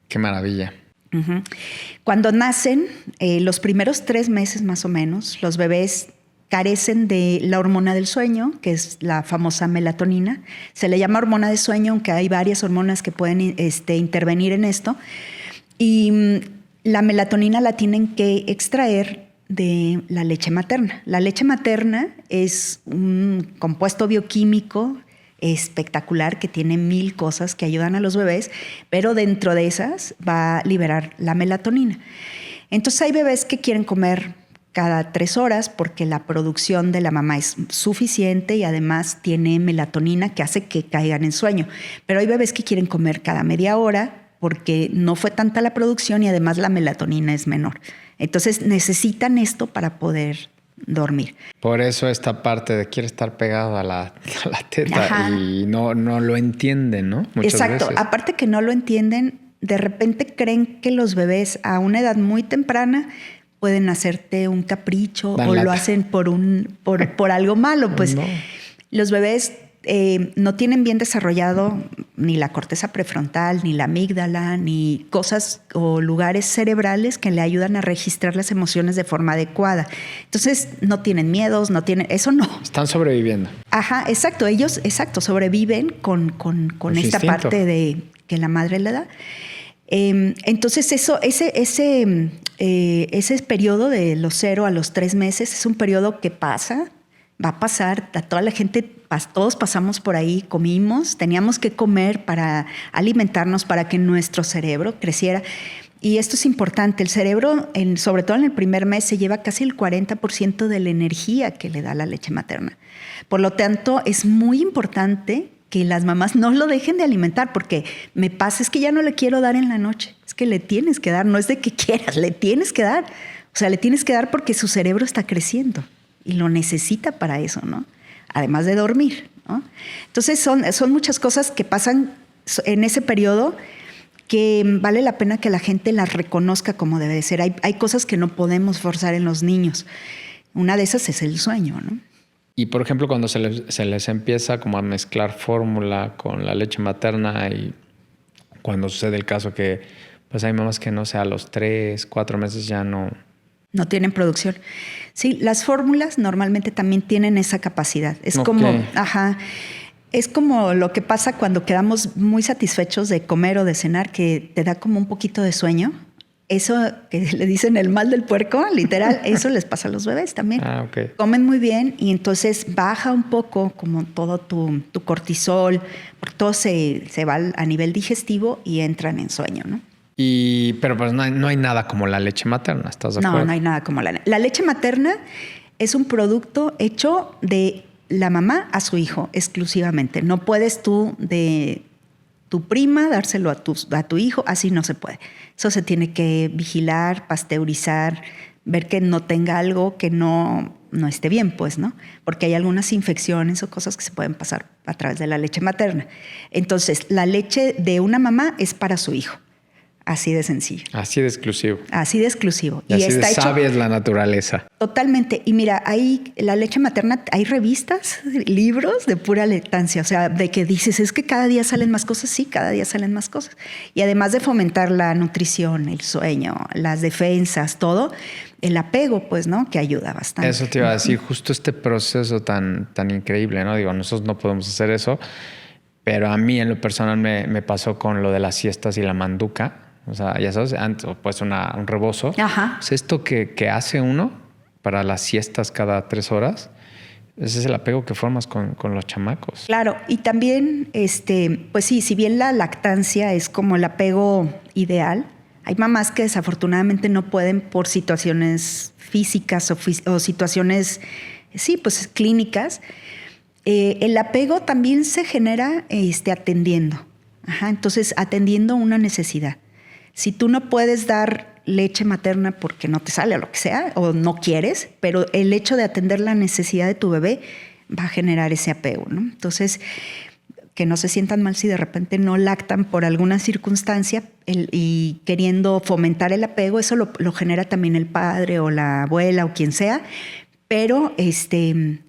B: Qué maravilla.
A: Uh-huh. Cuando nacen, los primeros 3 meses más o menos, los bebés carecen de la hormona del sueño, que es la famosa melatonina. Se le llama hormona de sueño, aunque hay varias hormonas que pueden intervenir en esto. Y la melatonina la tienen que extraer de la leche materna. La leche materna es un compuesto bioquímico espectacular que tiene 1000 cosas que ayudan a los bebés, pero dentro de esas va a liberar la melatonina. Entonces hay bebés que quieren comer cada 3 horas porque la producción de la mamá es suficiente y además tiene melatonina que hace que caigan en sueño. Pero hay bebés que quieren comer cada media hora porque no fue tanta la producción y además la melatonina es menor. Entonces necesitan esto para poder dormir.
B: Por eso esta parte de quiere estar pegado a la teta. Ajá. Y no lo entienden, ¿no? Muchas veces.
A: Aparte que no lo entienden, de repente creen que los bebés a una edad muy temprana pueden hacerte un capricho o lo hacen por algo malo. Pues no. Los bebés no tienen bien desarrollado ni la corteza prefrontal, ni la amígdala, ni cosas o lugares cerebrales que le ayudan a registrar las emociones de forma adecuada. Entonces, no tienen miedos, eso no.
B: Están sobreviviendo.
A: Ajá, exacto. Ellos, sobreviven con esta
B: instinto.
A: parte de que la madre le da. Entonces, ese periodo de los 0 a los 3 meses es un periodo que va a pasar, a toda la gente, todos pasamos por ahí, comimos, teníamos que comer para alimentarnos, para que nuestro cerebro creciera. Y esto es importante, el cerebro, sobre todo en el primer mes, se lleva casi el 40% de la energía que le da la leche materna. Por lo tanto, es muy importante que las mamás no lo dejen de alimentar, porque me pasa, es que ya no le quiero dar en la noche, es que le tienes que dar, no es de que quieras, le tienes que dar. O sea, le tienes que dar porque su cerebro está creciendo y lo necesita para eso, ¿no? Además de dormir, ¿no? Entonces son muchas cosas que pasan en ese periodo que vale la pena que la gente las reconozca como debe de ser. Hay cosas que no podemos forzar en los niños. Una de esas es el sueño, ¿no?
B: Y por ejemplo, cuando se les empieza como a mezclar fórmula con la leche materna y cuando sucede el caso que pues hay mamás que no sé, a los 3, 4 meses ya no
A: tienen producción. Sí, las fórmulas normalmente también tienen esa capacidad. Es como lo que pasa cuando quedamos muy satisfechos de comer o de cenar, que te da como un poquito de sueño. Eso que le dicen el mal del puerco, literal, eso les pasa a los bebés también.
B: Okay.
A: Comen muy bien y entonces baja un poco como todo tu cortisol, porque todo se va a nivel digestivo y entran en sueño, ¿no?
B: Pero pues no hay nada como la leche materna, ¿estás de acuerdo?
A: No hay nada como la leche materna. Es un producto hecho de la mamá a su hijo exclusivamente. No puedes tú de tu prima dárselo a tu hijo, así no se puede. Eso se tiene que vigilar, pasteurizar, ver que no tenga algo que no esté bien, pues, ¿no? Porque hay algunas infecciones o cosas que se pueden pasar a través de la leche materna. Entonces, la leche de una mamá es para su hijo. Así de sencillo.
B: Así de exclusivo.
A: Así de exclusivo.
B: Y así está de sabia es la naturaleza.
A: Totalmente. Y mira, la leche materna, hay revistas, libros de pura lactancia. O sea, de que dices, es que cada día salen más cosas. Sí, cada día salen más cosas. Y además de fomentar la nutrición, el sueño, las defensas, todo, el apego, pues, ¿no? Que ayuda bastante.
B: Eso te iba a decir, justo este proceso tan increíble, ¿no? Digo, nosotros no podemos hacer eso, pero a mí en lo personal me pasó con lo de las siestas y la manduca. O sea, ya sabes, pues un rebozo.
A: Ajá.
B: Pues esto que hace uno para las siestas cada 3 horas, ese es el apego que formas con los chamacos.
A: Claro, y también, pues sí, si bien la lactancia es como el apego ideal, hay mamás que desafortunadamente no pueden por situaciones físicas o situaciones, sí, pues clínicas. El apego también se genera atendiendo. Entonces, atendiendo una necesidad. Si tú no puedes dar leche materna porque no te sale o lo que sea, o no quieres, pero el hecho de atender la necesidad de tu bebé va a generar ese apego, ¿no? Entonces, que no se sientan mal si de repente no lactan por alguna circunstancia y queriendo fomentar el apego, eso lo genera también el padre o la abuela o quien sea, pero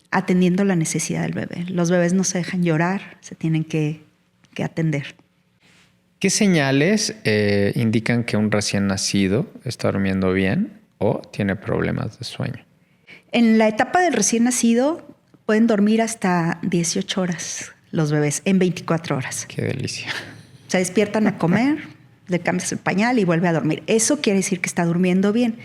A: atendiendo la necesidad del bebé. Los bebés no se dejan llorar, se tienen que atender.
B: ¿Qué señales indican que un recién nacido está durmiendo bien o tiene problemas de sueño?
A: En la etapa del recién nacido pueden dormir hasta 18 horas los bebés en 24 horas.
B: Qué delicia.
A: Se despiertan a comer, le cambias el pañal y vuelve a dormir. Eso quiere decir que está durmiendo bien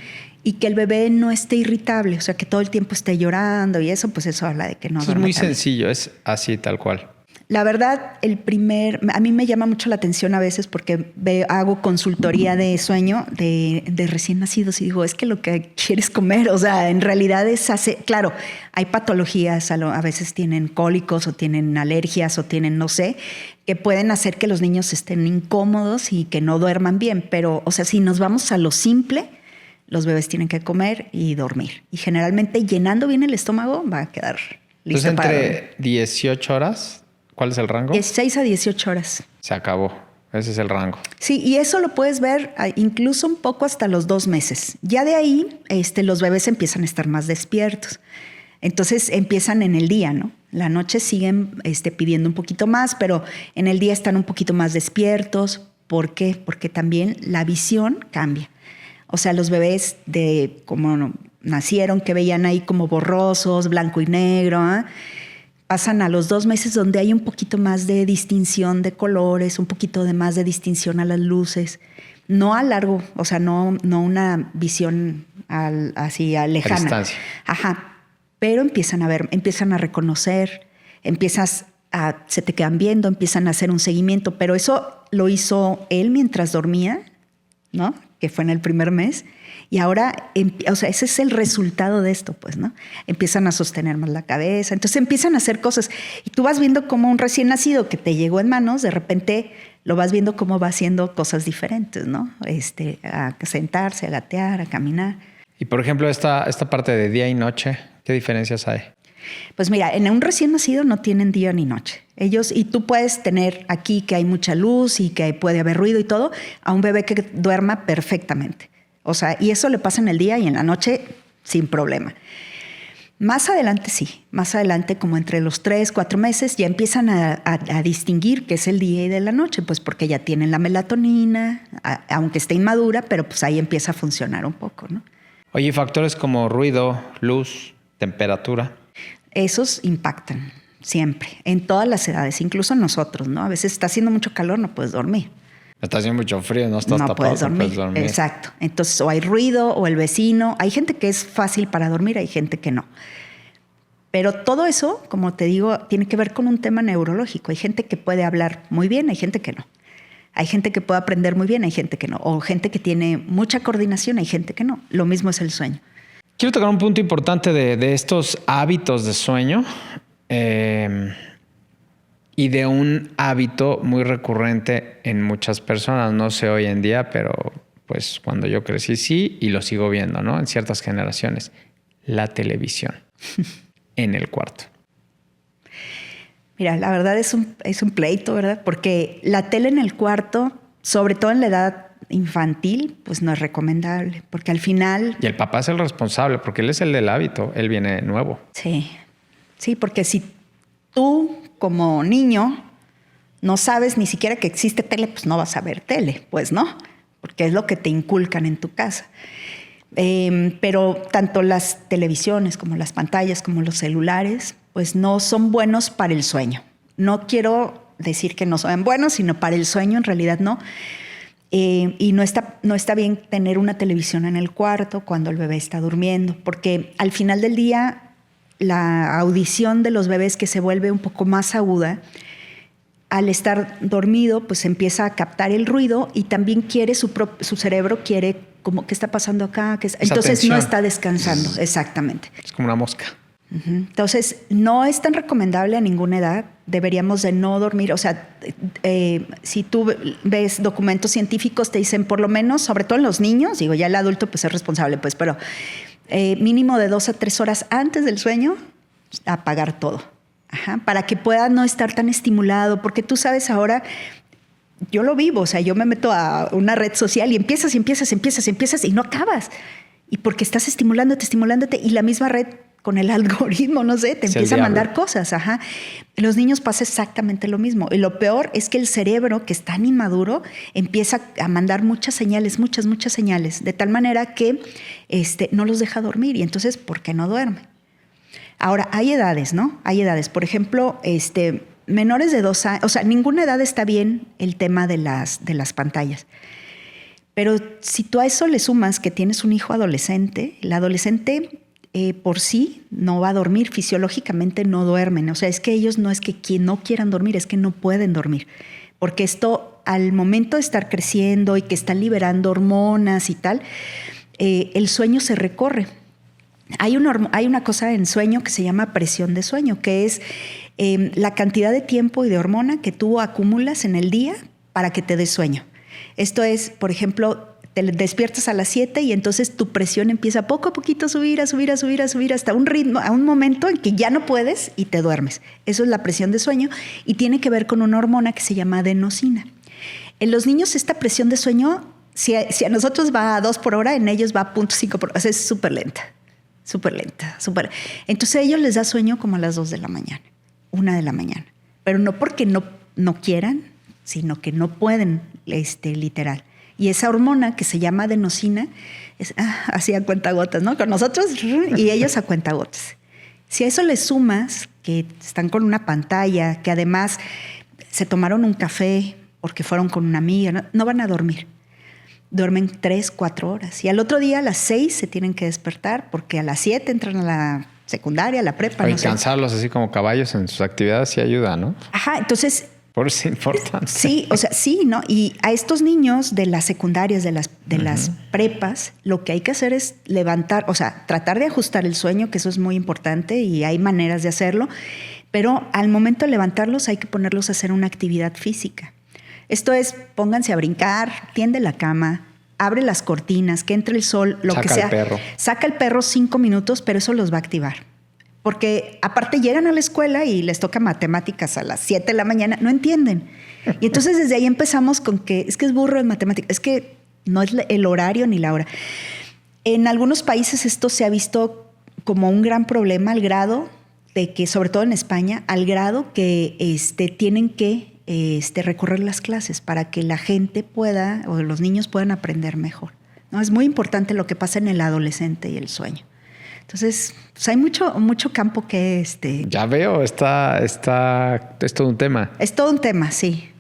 A: y que el bebé no esté irritable, o sea, que todo el tiempo esté llorando y eso, pues eso habla de que no duerme.
B: Eso es muy
A: también.
B: sencillo, es así tal cual.
A: La verdad, a mí me llama mucho la atención a veces porque hago consultoría de sueño de recién nacidos y digo, es que lo que quieres comer, o sea, en realidad claro, hay patologías, a veces tienen cólicos o tienen alergias o tienen, no sé, que pueden hacer que los niños estén incómodos y que no duerman bien, pero, o sea, si nos vamos a lo simple, los bebés tienen que comer y dormir. Y generalmente llenando bien el estómago va a quedar listo.
B: Entonces,
A: para dormir.
B: entre 18 horas... ¿Cuál es el rango?
A: 16 a 18 horas.
B: Se acabó. Ese es el rango.
A: Sí, y eso lo puedes ver incluso un poco hasta los 2 meses. Ya de ahí los bebés empiezan a estar más despiertos. Entonces empiezan en el día, ¿no? La noche siguen pidiendo un poquito más, pero en el día están un poquito más despiertos. ¿Por qué? Porque también la visión cambia. O sea, los bebés de como nacieron, que veían ahí como borrosos, blanco y negro, ¿eh? Pasan a los 2 meses donde hay un poquito más de distinción de colores, un poquito de más de distinción a las luces. No a largo, o sea, no una visión así a lejana. A
B: distancia.
A: Ajá. Pero empiezan a ver, empiezan a reconocer, se te quedan viendo, empiezan a hacer un seguimiento. Pero eso lo hizo él mientras dormía, ¿no? Que fue en el primer mes. Y ahora, o sea, ese es el resultado de esto, pues, ¿no? Empiezan a sostener más la cabeza. Entonces empiezan a hacer cosas. Y tú vas viendo cómo un recién nacido que te llegó en manos, de repente lo vas viendo cómo va haciendo cosas diferentes, ¿no? A sentarse, a gatear, a caminar.
B: Y, por ejemplo, esta parte de día y noche, ¿qué diferencias hay?
A: Pues mira, en un recién nacido no tienen día ni noche. Y tú puedes tener aquí que hay mucha luz y que puede haber ruido y todo, a un bebé que duerma perfectamente. O sea, y eso le pasa en el día y en la noche sin problema. Más adelante sí, más adelante como entre los 3, 4 meses ya empiezan a distinguir qué es el día y de la noche, pues porque ya tienen la melatonina, aunque esté inmadura, pero pues ahí empieza a funcionar un poco, ¿no?
B: Oye, factores como ruido, luz, temperatura.
A: Esos impactan siempre, en todas las edades, incluso nosotros, ¿no? A veces está haciendo mucho calor, no puedes dormir.
B: Está haciendo mucho frío, no estás tapado,
A: puedes dormir.
B: No puedes dormir.
A: Exacto. Entonces, o hay ruido, o el vecino. Hay gente que es fácil para dormir, hay gente que no. Pero todo eso, como te digo, tiene que ver con un tema neurológico. Hay gente que puede hablar muy bien, hay gente que no. Hay gente que puede aprender muy bien, hay gente que no. O gente que tiene mucha coordinación, hay gente que no. Lo mismo es el sueño.
B: Quiero tocar un punto importante de estos hábitos de sueño y de un hábito muy recurrente en muchas personas. No sé hoy en día, pero pues cuando yo crecí sí, y lo sigo viendo, ¿no? En ciertas generaciones. La televisión en el cuarto.
A: Mira, la verdad es un pleito, ¿verdad? Porque la tele en el cuarto, sobre todo en la edad infantil, pues no es recomendable, porque al final...
B: Y el papá es el responsable, porque él es el del hábito, él viene nuevo.
A: Sí, porque si tú como niño no sabes ni siquiera que existe tele, pues no vas a ver tele, pues no, porque es lo que te inculcan en tu casa. Pero tanto las televisiones como las pantallas como los celulares, pues no son buenos para el sueño. No quiero decir que no son buenos, sino para el sueño en realidad no. Y no está bien tener una televisión en el cuarto cuando el bebé está durmiendo, porque al final del día la audición de los bebés, que se vuelve un poco más aguda, al estar dormido pues empieza a captar el ruido y también quiere su cerebro quiere como qué está pasando acá, entonces atención. No está descansando. Exactamente.
B: Es como una mosca.
A: Entonces no es tan recomendable a ninguna edad. Deberíamos de no dormir. O sea, si tú ves documentos científicos te dicen por lo menos, sobre todo en los niños, digo ya el adulto pues es responsable, pues, pero mínimo de 2 a 3 horas antes del sueño apagar todo. Para que pueda no estar tan estimulado, porque tú sabes ahora, yo lo vivo, o sea, yo me meto a una red social y empiezas y no acabas. Y porque estás estimulándote y la misma red con el algoritmo, no sé, te empieza a mandar cosas. Los niños pasa exactamente lo mismo. Y lo peor es que el cerebro, que es tan inmaduro, empieza a mandar muchas señales, muchas señales, de tal manera que no los deja dormir. Y entonces, ¿por qué no duerme? Ahora, hay edades, ¿no? Hay edades. Por ejemplo, menores de 2 años, o sea, ninguna edad está bien el tema de las pantallas. Pero si tú a eso le sumas que tienes un hijo adolescente, el adolescente por sí no va a dormir, fisiológicamente no duermen. O sea, es que ellos no es que no quieran dormir, es que no pueden dormir. Porque esto, al momento de estar creciendo y que están liberando hormonas y tal, el sueño se recorre. Hay una cosa en sueño que se llama presión de sueño, que es la cantidad de tiempo y de hormona que tú acumulas en el día para que te dé sueño. Esto es, por ejemplo, te despiertas a las 7 y entonces tu presión empieza poco a poquito a subir hasta un ritmo, a un momento en que ya no puedes y te duermes. Eso es la presión de sueño y tiene que ver con una hormona que se llama adenosina. En los niños esta presión de sueño, si a nosotros va a 2 por hora, en ellos va a 0.5 por hora. O sea, es súper lenta. Entonces a ellos les da sueño como a las 2 de la mañana. 1 de la mañana. Pero no porque no quieran, sino que no pueden, literal. Y esa hormona que se llama adenosina, así a cuentagotas, ¿no? Con nosotros y ellos a cuentagotas. Si a eso le sumas que están con una pantalla, que además se tomaron un café porque fueron con una amiga, no van a dormir. Duermen 3, 4 horas. Y al otro día a las 6 se tienen que despertar porque a las 7 entran a la secundaria, a la prepa.
B: Y cansarlos así como caballos en sus actividades sí ayuda, ¿no?
A: Ajá, entonces...
B: Por eso es importante.
A: Sí, o sea, sí, ¿no? Y a estos niños de las secundarias, de las prepas, lo que hay que hacer es levantar, o sea, tratar de ajustar el sueño, que eso es muy importante y hay maneras de hacerlo, pero al momento de levantarlos hay que ponerlos a hacer una actividad física. Esto es, pónganse a brincar, tiende la cama, abre las cortinas, que entre el sol, lo que sea.
B: Saca el perro.
A: Saca el perro 5 minutos, pero eso los va a activar. Porque aparte llegan a la escuela y les toca matemáticas a las 7 de la mañana, no entienden. Y entonces desde ahí empezamos con que es burro en matemáticas, es que no es el horario ni la hora. En algunos países esto se ha visto como un gran problema al grado de que, sobre todo en España, al grado que tienen que recorrer las clases para que la gente pueda o los niños puedan aprender mejor, ¿no? Es muy importante lo que pasa en el adolescente y el sueño. Entonces, pues hay mucho campo que...
B: Ya veo, es todo un tema.
A: Es todo un tema, sí.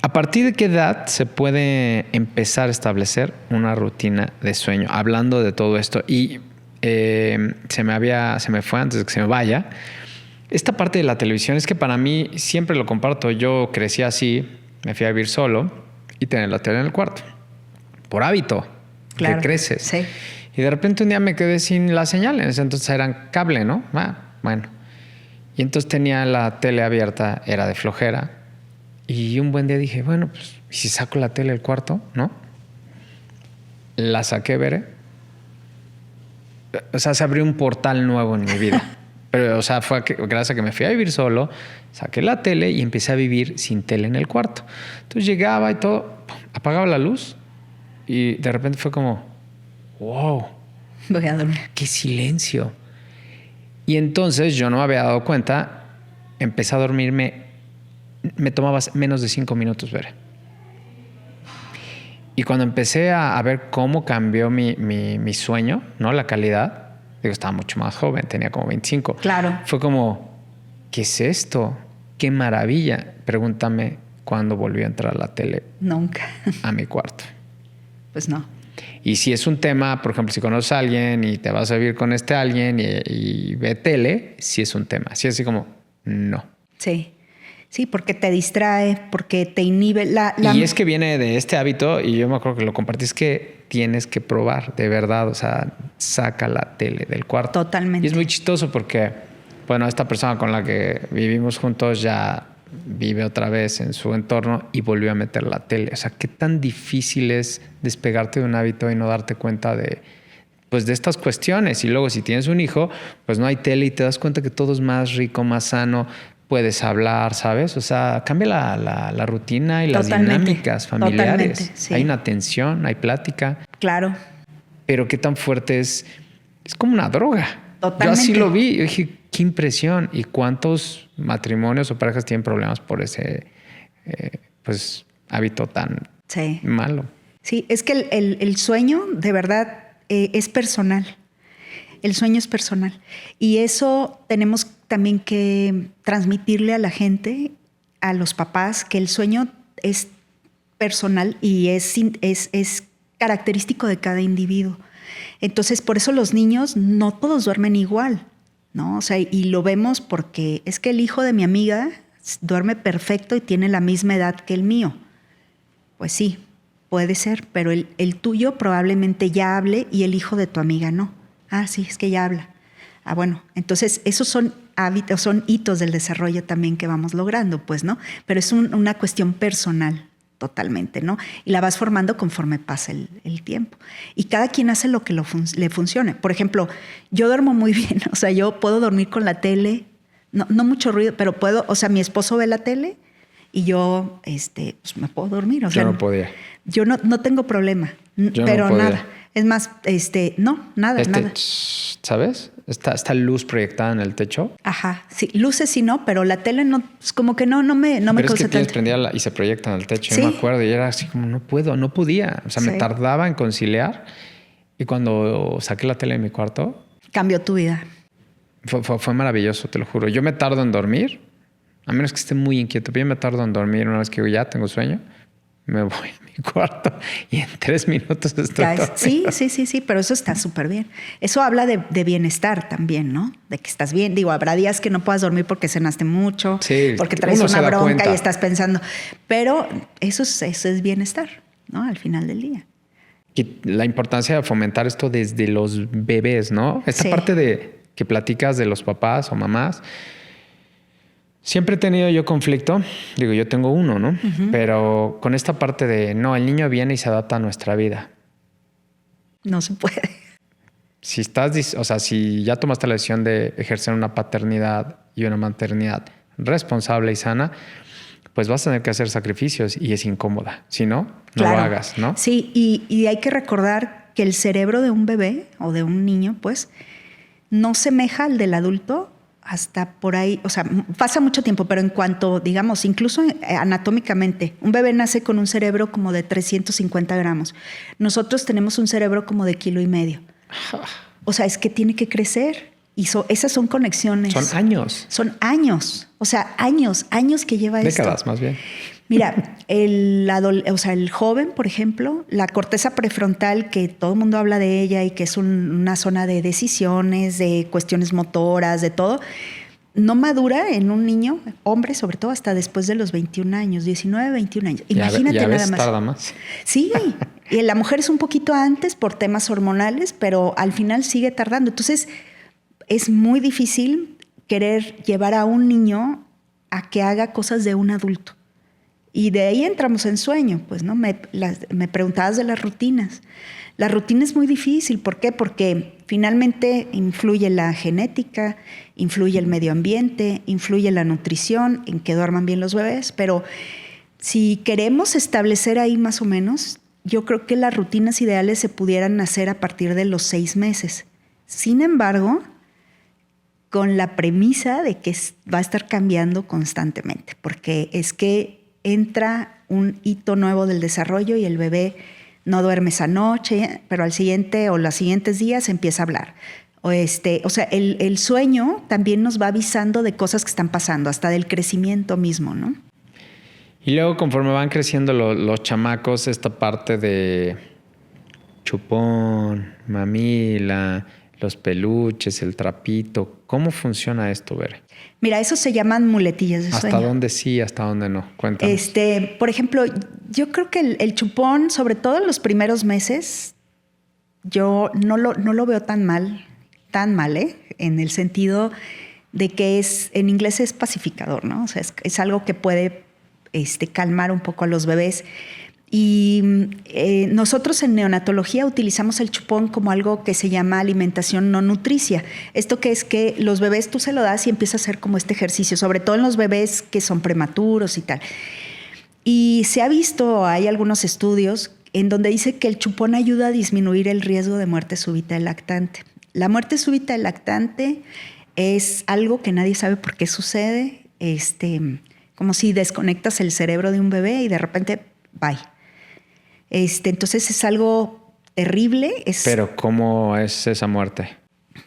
B: ¿A partir de qué edad se puede empezar a establecer una rutina de sueño? Hablando de todo esto, y se me fue antes de que se me vaya, esta parte de la televisión es que para mí, siempre lo comparto, yo crecí así, me fui a vivir solo y tener la tele en el cuarto. Por hábito, claro, que creces.
A: Sí.
B: Y de repente un día me quedé sin la señal. En ese entonces eran cable, ¿no? Bueno. Y entonces tenía la tele abierta, era de flojera. Y un buen día dije, bueno, pues, ¿y si saco la tele del cuarto? ¿No? La saqué, veré. O sea, se abrió un portal nuevo en mi vida. Pero, o sea, fue gracias a que me fui a vivir solo, saqué la tele y empecé a vivir sin tele en el cuarto. Entonces llegaba y todo, apagaba la luz y de repente fue como, wow,
A: voy a dormir.
B: Qué silencio. Y entonces yo no me había dado cuenta, empecé a dormirme, me tomaba menos de 5 minutos, ver. Y cuando empecé a ver cómo cambió mi sueño, ¿no? La calidad. Digo, estaba mucho más joven, tenía como 25.
A: Claro.
B: Fue como, ¿qué es esto? ¡Qué maravilla! Pregúntame cuándo volvió a entrar la tele.
A: Nunca.
B: A mi cuarto.
A: Pues no.
B: Y si es un tema, por ejemplo, si conoces a alguien y te vas a vivir con alguien y ve tele, sí es un tema. Sí es así como, no.
A: Sí. Sí, porque te distrae, porque te inhibe.
B: Y es que viene de este hábito, y yo me acuerdo que lo compartí, es que tienes que probar, de verdad. O sea, saca la tele del cuarto.
A: Totalmente.
B: Y es muy chistoso porque, bueno, esta persona con la que vivimos juntos ya vive otra vez en su entorno y volvió a meter la tele. O sea, qué tan difícil es despegarte de un hábito y no darte cuenta de estas cuestiones. Y luego si tienes un hijo, pues no hay tele y te das cuenta que todo es más rico, más sano. Puedes hablar, ¿sabes? O sea, cambia la rutina y las dinámicas familiares. Sí. Hay una tensión, hay plática.
A: Claro.
B: Pero qué tan fuerte es como una droga.
A: Totalmente.
B: Yo así lo vi. Yo dije, qué impresión. ¿Y cuántos matrimonios o parejas tienen problemas por ese hábito tan malo?
A: Sí, es que el sueño de verdad es personal. El sueño es personal. Y eso tenemos también que transmitirle a la gente, a los papás, que el sueño es personal y es característico de cada individuo. Entonces, por eso los niños no todos duermen igual, ¿no? O sea, y lo vemos porque es que el hijo de mi amiga duerme perfecto y tiene la misma edad que el mío. Pues sí, puede ser, pero el tuyo probablemente ya hable y el hijo de tu amiga no. Ah, sí, es que ya habla. Ah, bueno, entonces esos son hábitos, son hitos del desarrollo también que vamos logrando, pues, ¿no? Pero es una cuestión personal totalmente, ¿no? Y la vas formando conforme pasa el tiempo. Y cada quien hace lo que le funcione. Por ejemplo, yo duermo muy bien, o sea, yo puedo dormir con la tele, no mucho ruido, pero puedo, o sea, mi esposo ve la tele y yo pues me puedo dormir. O sea,
B: yo no podía.
A: Yo no tengo problema, pero no nada. Es más, nada.
B: ¿Sabes? Esta luz proyectada en el techo.
A: Ajá, sí, luces sí no, pero la tele no, es como que no me
B: pero
A: causa
B: es que tienes
A: tanto.
B: prendida y se proyecta en el techo.
A: Sí.
B: Yo me acuerdo y era así como no podía. O sea, me tardaba en conciliar y cuando saqué la tele de mi cuarto...
A: Cambió tu vida.
B: Fue maravilloso, te lo juro. Yo me tardo en dormir, a menos que esté muy inquieto, pero yo me tardo en dormir una vez que ya tengo sueño. Me voy a mi cuarto y en 3 minutos estoy dormido.
A: Sí, pero eso está súper bien. Eso habla de bienestar también, ¿no? De que estás bien. Digo, habrá días que no puedas dormir porque cenaste mucho, porque traes una bronca y estás pensando. Pero eso es bienestar, ¿no? Al final del día.
B: Y la importancia de fomentar esto desde los bebés, ¿no? Esta parte de que platicas de los papás o mamás. Siempre he tenido yo conflicto. Digo, yo tengo uno, ¿no? Uh-huh. Pero con esta parte de, no, el niño viene y se adapta a nuestra vida.
A: No se puede.
B: Si ya tomaste la decisión de ejercer una paternidad y una maternidad responsable y sana, pues vas a tener que hacer sacrificios y es incómoda. Si no, no lo hagas, ¿no?
A: Sí, y hay que recordar que el cerebro de un bebé o de un niño, pues, no semeja al del adulto hasta por ahí, o sea, pasa mucho tiempo, pero en cuanto, digamos, incluso anatómicamente, un bebé nace con un cerebro como de 350 gramos. Nosotros tenemos un cerebro como de 1,5 kilos. O sea, es que tiene que crecer. Y esas son conexiones.
B: Son años.
A: Son años. O sea, años que lleva esto.
B: Décadas, más bien.
A: Mira, el joven, por ejemplo, la corteza prefrontal, que todo el mundo habla de ella y que es una zona de decisiones, de cuestiones motoras, de todo, no madura en un niño, hombre sobre todo, hasta después de los 21 años, 19, 21 años. Imagínate
B: ya
A: nada más.
B: Tarda más.
A: Sí, y la mujer es un poquito antes por temas hormonales, pero al final sigue tardando. Entonces, es muy difícil querer llevar a un niño a que haga cosas de un adulto. Y de ahí entramos en sueño, pues, ¿no? Me preguntabas de las rutinas. La rutina es muy difícil. ¿Por qué? Porque finalmente influye la genética, influye el medio ambiente, influye la nutrición, en que duerman bien los bebés. Pero si queremos establecer ahí más o menos, yo creo que las rutinas ideales se pudieran hacer a partir de los 6 meses. Sin embargo, con la premisa de que va a estar cambiando constantemente, porque es que entra un hito nuevo del desarrollo y el bebé no duerme esa noche, pero al siguiente o los siguientes días empieza a hablar. O sea, el sueño también nos va avisando de cosas que están pasando, hasta del crecimiento mismo, ¿no?
B: Y luego, conforme van creciendo los chamacos, esta parte de chupón, mamila, los peluches, el trapito, ¿cómo funciona esto, Bere?
A: Mira, eso se llaman muletillas de sueño.
B: ¿Hasta dónde sí, hasta dónde no? Cuéntanos.
A: Por ejemplo, yo creo que el chupón, sobre todo en los primeros meses, yo no lo veo tan mal, en el sentido de que en inglés es pacificador, ¿no? O sea, es algo que puede calmar un poco a los bebés. Y nosotros en neonatología utilizamos el chupón como algo que se llama alimentación no nutricia. Esto que es que los bebés tú se lo das y empieza a hacer como este ejercicio, sobre todo en los bebés que son prematuros y tal. Y se ha visto, hay algunos estudios en donde dice que el chupón ayuda a disminuir el riesgo de muerte súbita del lactante. La muerte súbita del lactante es algo que nadie sabe por qué sucede, como si desconectas el cerebro de un bebé y de repente, bye. Entonces es algo terrible.
B: Pero ¿cómo es esa muerte?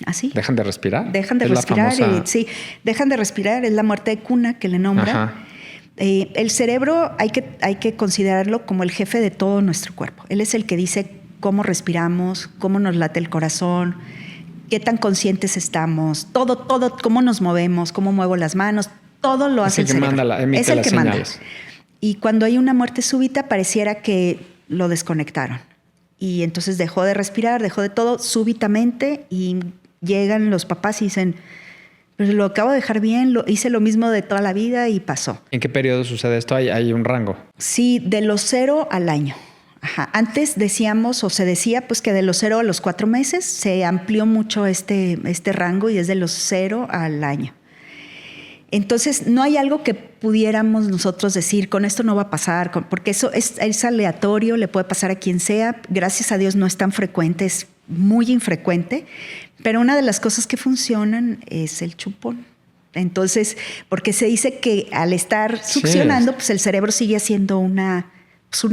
A: ¿Así?
B: ¿Dejan de respirar?
A: Dejan de respirar. Sí, dejan de respirar. Es la muerte de cuna que le nombra. El cerebro hay que considerarlo como el jefe de todo nuestro cuerpo. Él es el que dice cómo respiramos, cómo nos late el corazón, qué tan conscientes estamos, todo, cómo nos movemos, cómo muevo las manos, todo lo hace el cerebro. Es el que manda. Y cuando hay una muerte súbita pareciera que lo desconectaron. Y entonces dejó de respirar, dejó de todo súbitamente y llegan los papás y dicen, pero lo acabo de dejar bien, hice lo mismo de toda la vida y pasó.
B: ¿En qué periodo sucede esto? ¿Hay un rango?
A: Sí, de los 0 al año. Ajá. Antes se decía pues que de los 0 a los 4 meses se amplió mucho este rango y es de los 0 al año. Entonces, no hay algo que pudiéramos nosotros decir, con esto no va a pasar, porque eso es aleatorio, le puede pasar a quien sea. Gracias a Dios no es tan frecuente, es muy infrecuente. Pero una de las cosas que funcionan es el chupón. Entonces, porque se dice que al estar succionando, pues el cerebro sigue haciendo una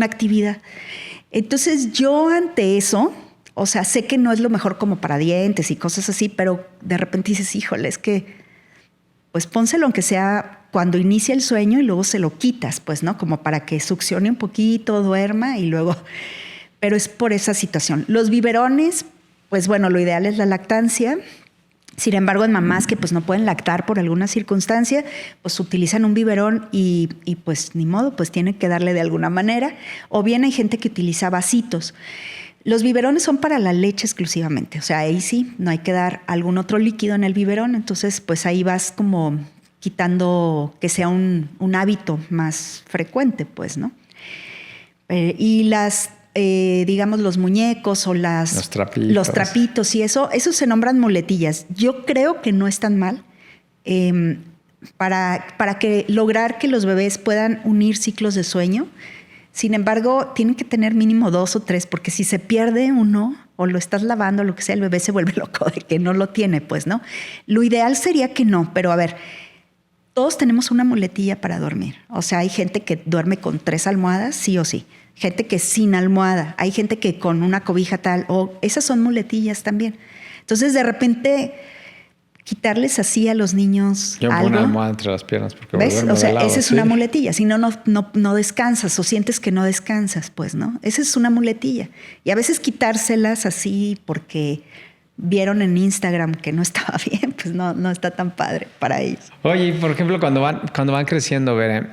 A: actividad. Entonces, yo ante eso, o sea, sé que no es lo mejor como para dientes y cosas así, pero de repente dices, híjole, es que pues pónselo aunque sea cuando inicia el sueño y luego se lo quitas, pues, ¿no? Como para que succione un poquito, duerma y luego... Pero es por esa situación. Los biberones, pues bueno, lo ideal es la lactancia. Sin embargo, en mamás que pues no pueden lactar por alguna circunstancia, pues utilizan un biberón y pues ni modo, pues tienen que darle de alguna manera. O bien hay gente que utiliza vasitos. Los biberones son para la leche exclusivamente, o sea, ahí sí, no hay que dar algún otro líquido en el biberón, entonces pues ahí vas como quitando que sea un hábito más frecuente, pues, ¿no? Y digamos, los muñecos o los trapitos y eso se nombran muletillas. Yo creo que no es tan mal para lograr que los bebés puedan unir ciclos de sueño. Sin embargo, tienen que tener mínimo 2 o 3, porque si se pierde uno o lo estás lavando, lo que sea, el bebé se vuelve loco de que no lo tiene, pues, ¿no? Lo ideal sería que no, pero a ver, todos tenemos una muletilla para dormir. O sea, hay gente que duerme con 3 almohadas, sí o sí. Gente que sin almohada. Hay gente que con una cobija tal, o esas son muletillas también. Entonces, de repente... quitarles así a los niños
B: yo
A: algo.
B: Una almohada entre las piernas porque
A: ¿ves? O sea, esa es
B: sí.
A: una muletilla. Si no descansas o sientes que no descansas, pues, ¿no? Esa es una muletilla. Y a veces quitárselas así porque vieron en Instagram que no estaba bien, pues no está tan padre para ellos.
B: Oye, y por ejemplo, cuando van creciendo, Bere,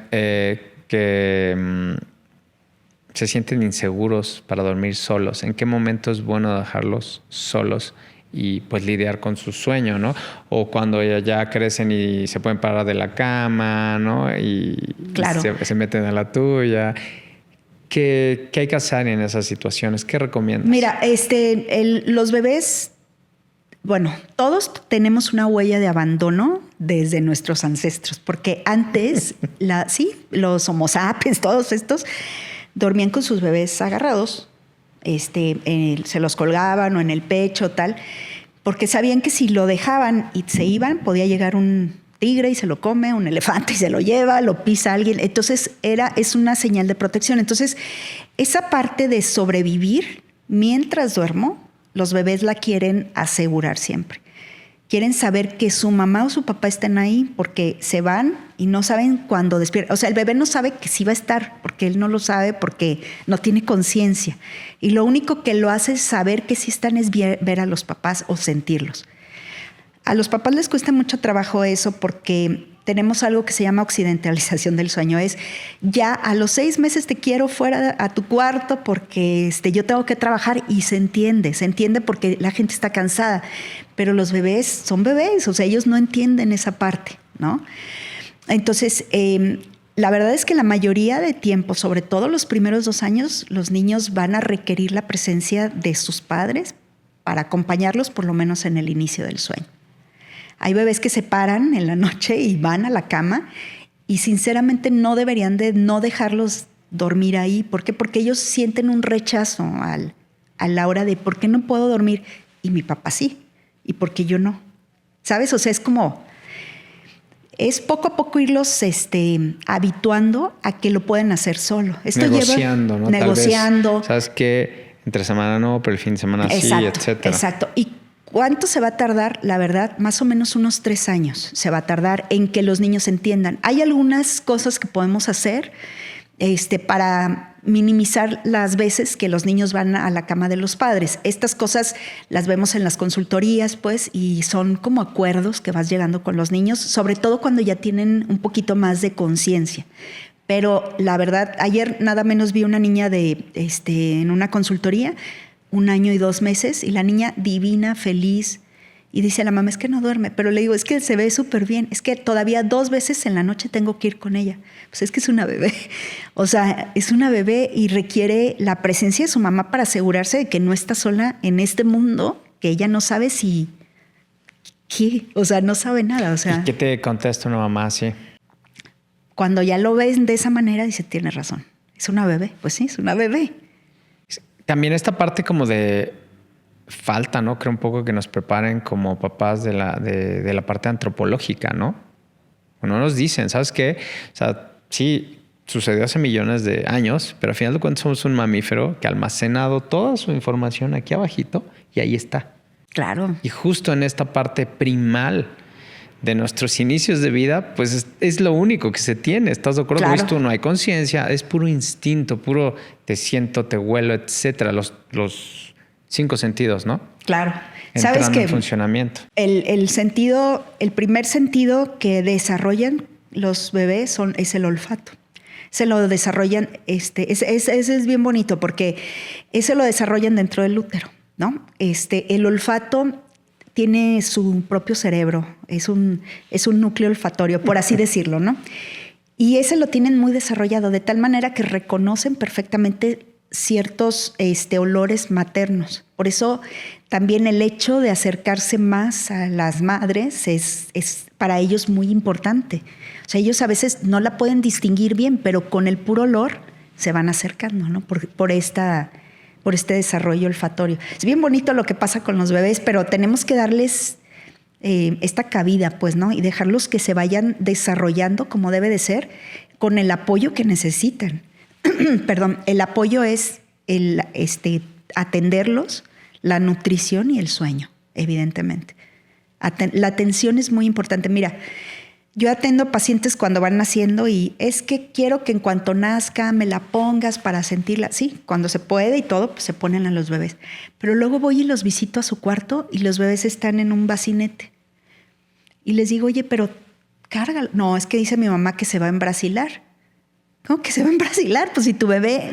B: se sienten inseguros para dormir solos, ¿en qué momento es bueno dejarlos solos y pues lidiar con su sueño, ¿no? O cuando ya crecen y se pueden parar de la cama, ¿no? Y
A: claro.
B: se meten a la tuya. ¿Qué hay que hacer en esas situaciones? ¿Qué recomiendas?
A: Mira, los bebés, bueno, todos tenemos una huella de abandono desde nuestros ancestros, porque antes, los Homo sapiens, todos estos, dormían con sus bebés agarrados. Se los colgaban o en el pecho, tal, porque sabían que si lo dejaban y se iban, podía llegar un tigre y se lo come, un elefante y se lo lleva, lo pisa alguien. Entonces es una señal de protección. Entonces, esa parte de sobrevivir mientras duermo, los bebés la quieren asegurar siempre. Quieren saber que su mamá o su papá estén ahí porque se van y no saben cuándo despiertan. O sea, el bebé no sabe que sí va a estar porque él no lo sabe, porque no tiene conciencia. Y lo único que lo hace saber que sí están es ver a los papás o sentirlos. A los papás les cuesta mucho trabajo eso porque tenemos algo que se llama occidentalización del sueño. Es ya a los 6 meses te quiero fuera a tu cuarto porque yo tengo que trabajar, y se entiende porque la gente está cansada. Pero los bebés son bebés, o sea, ellos no entienden esa parte, ¿no? Entonces, la verdad es que la mayoría de tiempo, sobre todo los primeros 2 años, los niños van a requerir la presencia de sus padres para acompañarlos por lo menos en el inicio del sueño. Hay bebés que se paran en la noche y van a la cama y sinceramente no deberían de no dejarlos dormir ahí. ¿Por qué? Porque ellos sienten un rechazo a la hora de ¿por qué no puedo dormir? Y mi papá sí, y ¿por qué yo no? ¿Sabes? O sea, es poco a poco irlos habituando a que lo pueden hacer solo. Esto
B: negociando, ¿no?
A: Negociando.
B: Tal vez, ¿sabes qué? Entre semana no, pero el fin de semana sí, etcétera.
A: Exacto. ¿Y cuánto se va a tardar? La verdad, más o menos unos 3 años se va a tardar en que los niños entiendan. Hay algunas cosas que podemos hacer para minimizar las veces que los niños van a la cama de los padres. Estas cosas las vemos en las consultorías, pues, y son como acuerdos que vas llegando con los niños, sobre todo cuando ya tienen un poquito más de conciencia. Pero la verdad, ayer nada menos vi una niña en una consultoría, 1 año y 2 meses, y la niña divina, feliz, y dice a la mamá, es que no duerme, pero le digo, es que se ve súper bien, es que todavía 2 veces en la noche tengo que ir con ella. Pues es que es una bebé, o sea, es una bebé y requiere la presencia de su mamá para asegurarse de que no está sola en este mundo, que ella no sabe si ¿qué? O sea, no sabe nada. O sea,
B: ¿Y qué te contesta una mamá así?
A: Cuando ya lo ves de esa manera, dice, tienes razón. Es una bebé. Pues sí, es una bebé.
B: También esta parte como de falta, ¿no? Creo un poco que nos preparen como papás de la parte antropológica, ¿no? No nos dicen, ¿sabes qué? O sea, sí, sucedió hace millones de años, pero al final de cuentas somos un mamífero que ha almacenado toda su información aquí abajito y ahí está.
A: Claro.
B: Y justo en esta parte primal de nuestros inicios de vida, pues es lo único que se tiene. ¿Estás de acuerdo?
A: Claro.
B: Esto no hay conciencia, es puro instinto, puro te siento, te huelo, etcétera. Los 5 sentidos, ¿no?
A: Claro.
B: Entrando
A: ¿Sabes qué?
B: en funcionamiento.
A: El primer sentido que desarrollan los bebés es el olfato. Se lo desarrollan, ese es bien bonito porque ese lo desarrollan dentro del útero, ¿no? El olfato tiene su propio cerebro, es un núcleo olfatorio, por así decirlo, ¿no? Y ese lo tienen muy desarrollado, de tal manera que reconocen perfectamente ciertos olores maternos. Por eso también el hecho de acercarse más a las madres es para ellos muy importante. O sea, ellos a veces no la pueden distinguir bien, pero con el puro olor se van acercando, ¿no? Por este desarrollo olfatorio. Es bien bonito lo que pasa con los bebés, pero tenemos que darles esta cabida, pues, ¿no? Y dejarlos que se vayan desarrollando como debe de ser, con el apoyo que necesitan. Perdón, el apoyo es atenderlos, la nutrición y el sueño, evidentemente. La atención es muy importante. Mira, yo atendo pacientes cuando van naciendo y es que quiero que en cuanto nazca me la pongas para sentirla. Sí, cuando se puede y todo, pues se ponen a los bebés. Pero luego voy y los visito a su cuarto y los bebés están en un bacinete. Y les digo, oye, pero cárgalo. No, es que dice mi mamá que se va a embrasilar. ¿Cómo que se va a embrasilar? Pues si tu bebé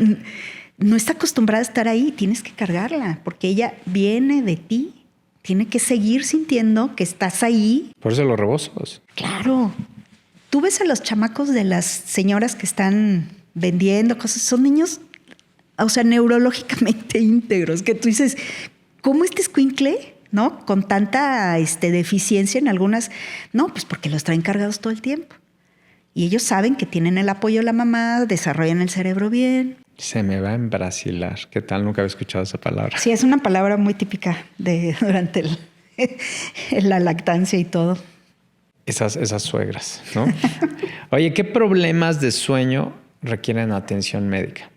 A: no está acostumbrada a estar ahí, tienes que cargarla porque ella viene de ti. Tiene que seguir sintiendo que estás ahí.
B: Por eso los rebozos.
A: Claro. Tú ves a los chamacos de las señoras que están vendiendo cosas. Son niños, o sea, neurológicamente íntegros. Que tú dices, ¿cómo este escuincle, no? Con tanta deficiencia en algunas. No, pues porque los traen cargados todo el tiempo. Y ellos saben que tienen el apoyo de la mamá, desarrollan el cerebro bien.
B: Se me va a embrasilar. ¿Qué tal? Nunca había escuchado esa palabra.
A: Sí, es una palabra muy típica durante la lactancia y todo.
B: Esas suegras, ¿no? Oye, ¿qué problemas de sueño requieren atención médica?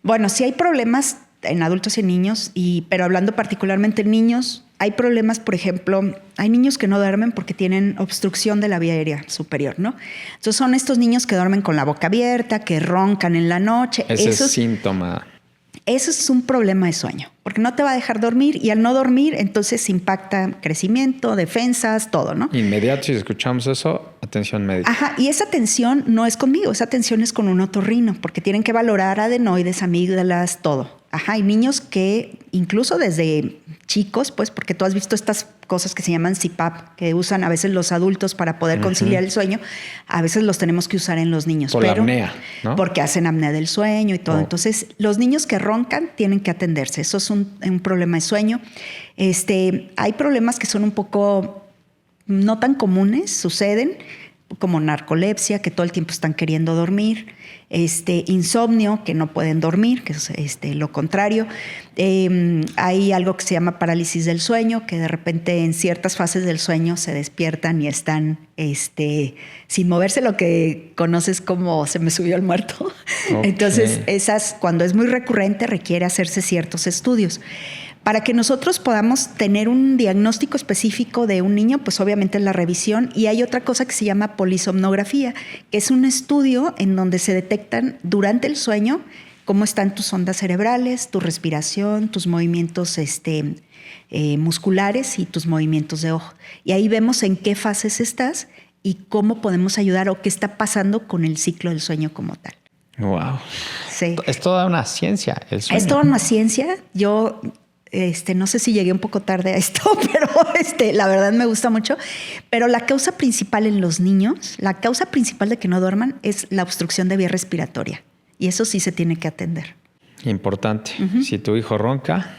A: Bueno, sí hay problemas en adultos y en niños, pero hablando particularmente en niños, hay problemas, por ejemplo, hay niños que no duermen porque tienen obstrucción de la vía aérea superior, ¿no? Entonces son estos niños que duermen con la boca abierta, que roncan en la noche.
B: Ese es síntoma.
A: Eso es un problema de sueño, porque no te va a dejar dormir y al no dormir, entonces impacta crecimiento, defensas, todo, ¿no?
B: Inmediato, si escuchamos eso, atención médica.
A: Ajá, y esa atención no es conmigo, esa atención es con un otorrino, porque tienen que valorar adenoides, amígdalas, todo. Ajá, hay niños que incluso desde chicos, pues, porque tú has visto estas cosas que se llaman CPAP, que usan a veces los adultos para poder conciliar el sueño, a veces los tenemos que usar en los niños.
B: Por la apnea, ¿no?
A: Porque hacen apnea del sueño y todo. Entonces, los niños que roncan tienen que atenderse. Eso es un problema de sueño. Hay problemas que son un poco no tan comunes, suceden, como narcolepsia, que todo el tiempo están queriendo dormir, insomnio, que no pueden dormir, que es lo contrario. Hay algo que se llama parálisis del sueño, que de repente en ciertas fases del sueño se despiertan y están sin moverse, lo que conoces como se me subió el muerto. Okay. Entonces, cuando es muy recurrente, requiere hacerse ciertos estudios. Para que nosotros podamos tener un diagnóstico específico de un niño, pues obviamente es la revisión. Y hay otra cosa que se llama polisomnografía, que es un estudio en donde se detectan durante el sueño cómo están tus ondas cerebrales, tu respiración, tus movimientos musculares y tus movimientos de ojo. Y ahí vemos en qué fases estás y cómo podemos ayudar o qué está pasando con el ciclo del sueño como tal.
B: Wow.
A: Sí.
B: Es toda una ciencia el sueño.
A: Es toda una ciencia. Yo no sé si llegué un poco tarde a esto, pero la verdad me gusta mucho. Pero la causa principal en los niños, la causa principal de que no duerman es la obstrucción de vía respiratoria. Y eso sí se tiene que atender.
B: Importante. Si tu hijo ronca,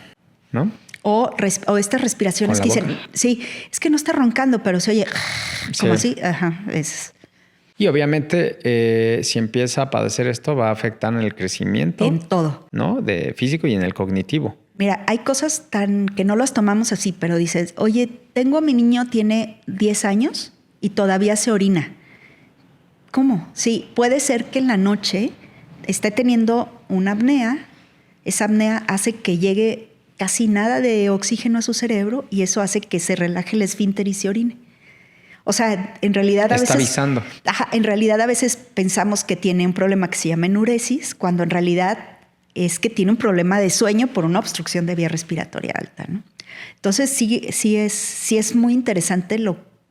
B: ¿no?
A: O estas respiraciones que dicen, sí, es que no está roncando, pero se oye como así. Ajá, es.
B: Y obviamente, si empieza a padecer esto, va a afectar en el crecimiento.
A: En todo.
B: ¿No? De físico y en el cognitivo.
A: Mira, hay cosas que no las tomamos así, pero dices, oye, tengo a mi niño, tiene 10 años y todavía se orina. ¿Cómo? Sí, puede ser que en la noche esté teniendo una apnea. Esa apnea hace que llegue casi nada de oxígeno a su cerebro y eso hace que se relaje el esfínter y se orine. O sea, en realidad
B: Está avisando.
A: En realidad a veces pensamos que tiene un problema que se llama enuresis, cuando en realidad es que tiene un problema de sueño por una obstrucción de vía respiratoria alta, ¿no? Entonces sí es muy interesante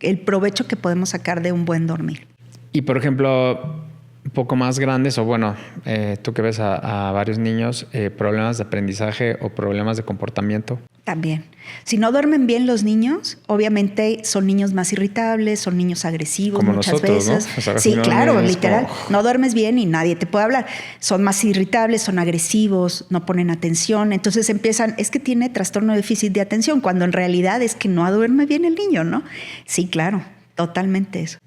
A: el provecho que podemos sacar de un buen dormir.
B: Y por ejemplo, un poco más grandes, o bueno, tú que ves a varios niños, problemas de aprendizaje o problemas de comportamiento.
A: También. Si no duermen bien los niños, obviamente son niños más irritables, son niños agresivos como muchas
B: nosotros,
A: veces.
B: ¿no? O sea,
A: sí, claro, literal.
B: como...
A: No duermes bien y nadie te puede hablar. Son más irritables, son agresivos, no ponen atención. Entonces empiezan, es que tiene trastorno de déficit de atención, cuando en realidad es que no duerme bien el niño, ¿no? Sí, claro, totalmente eso.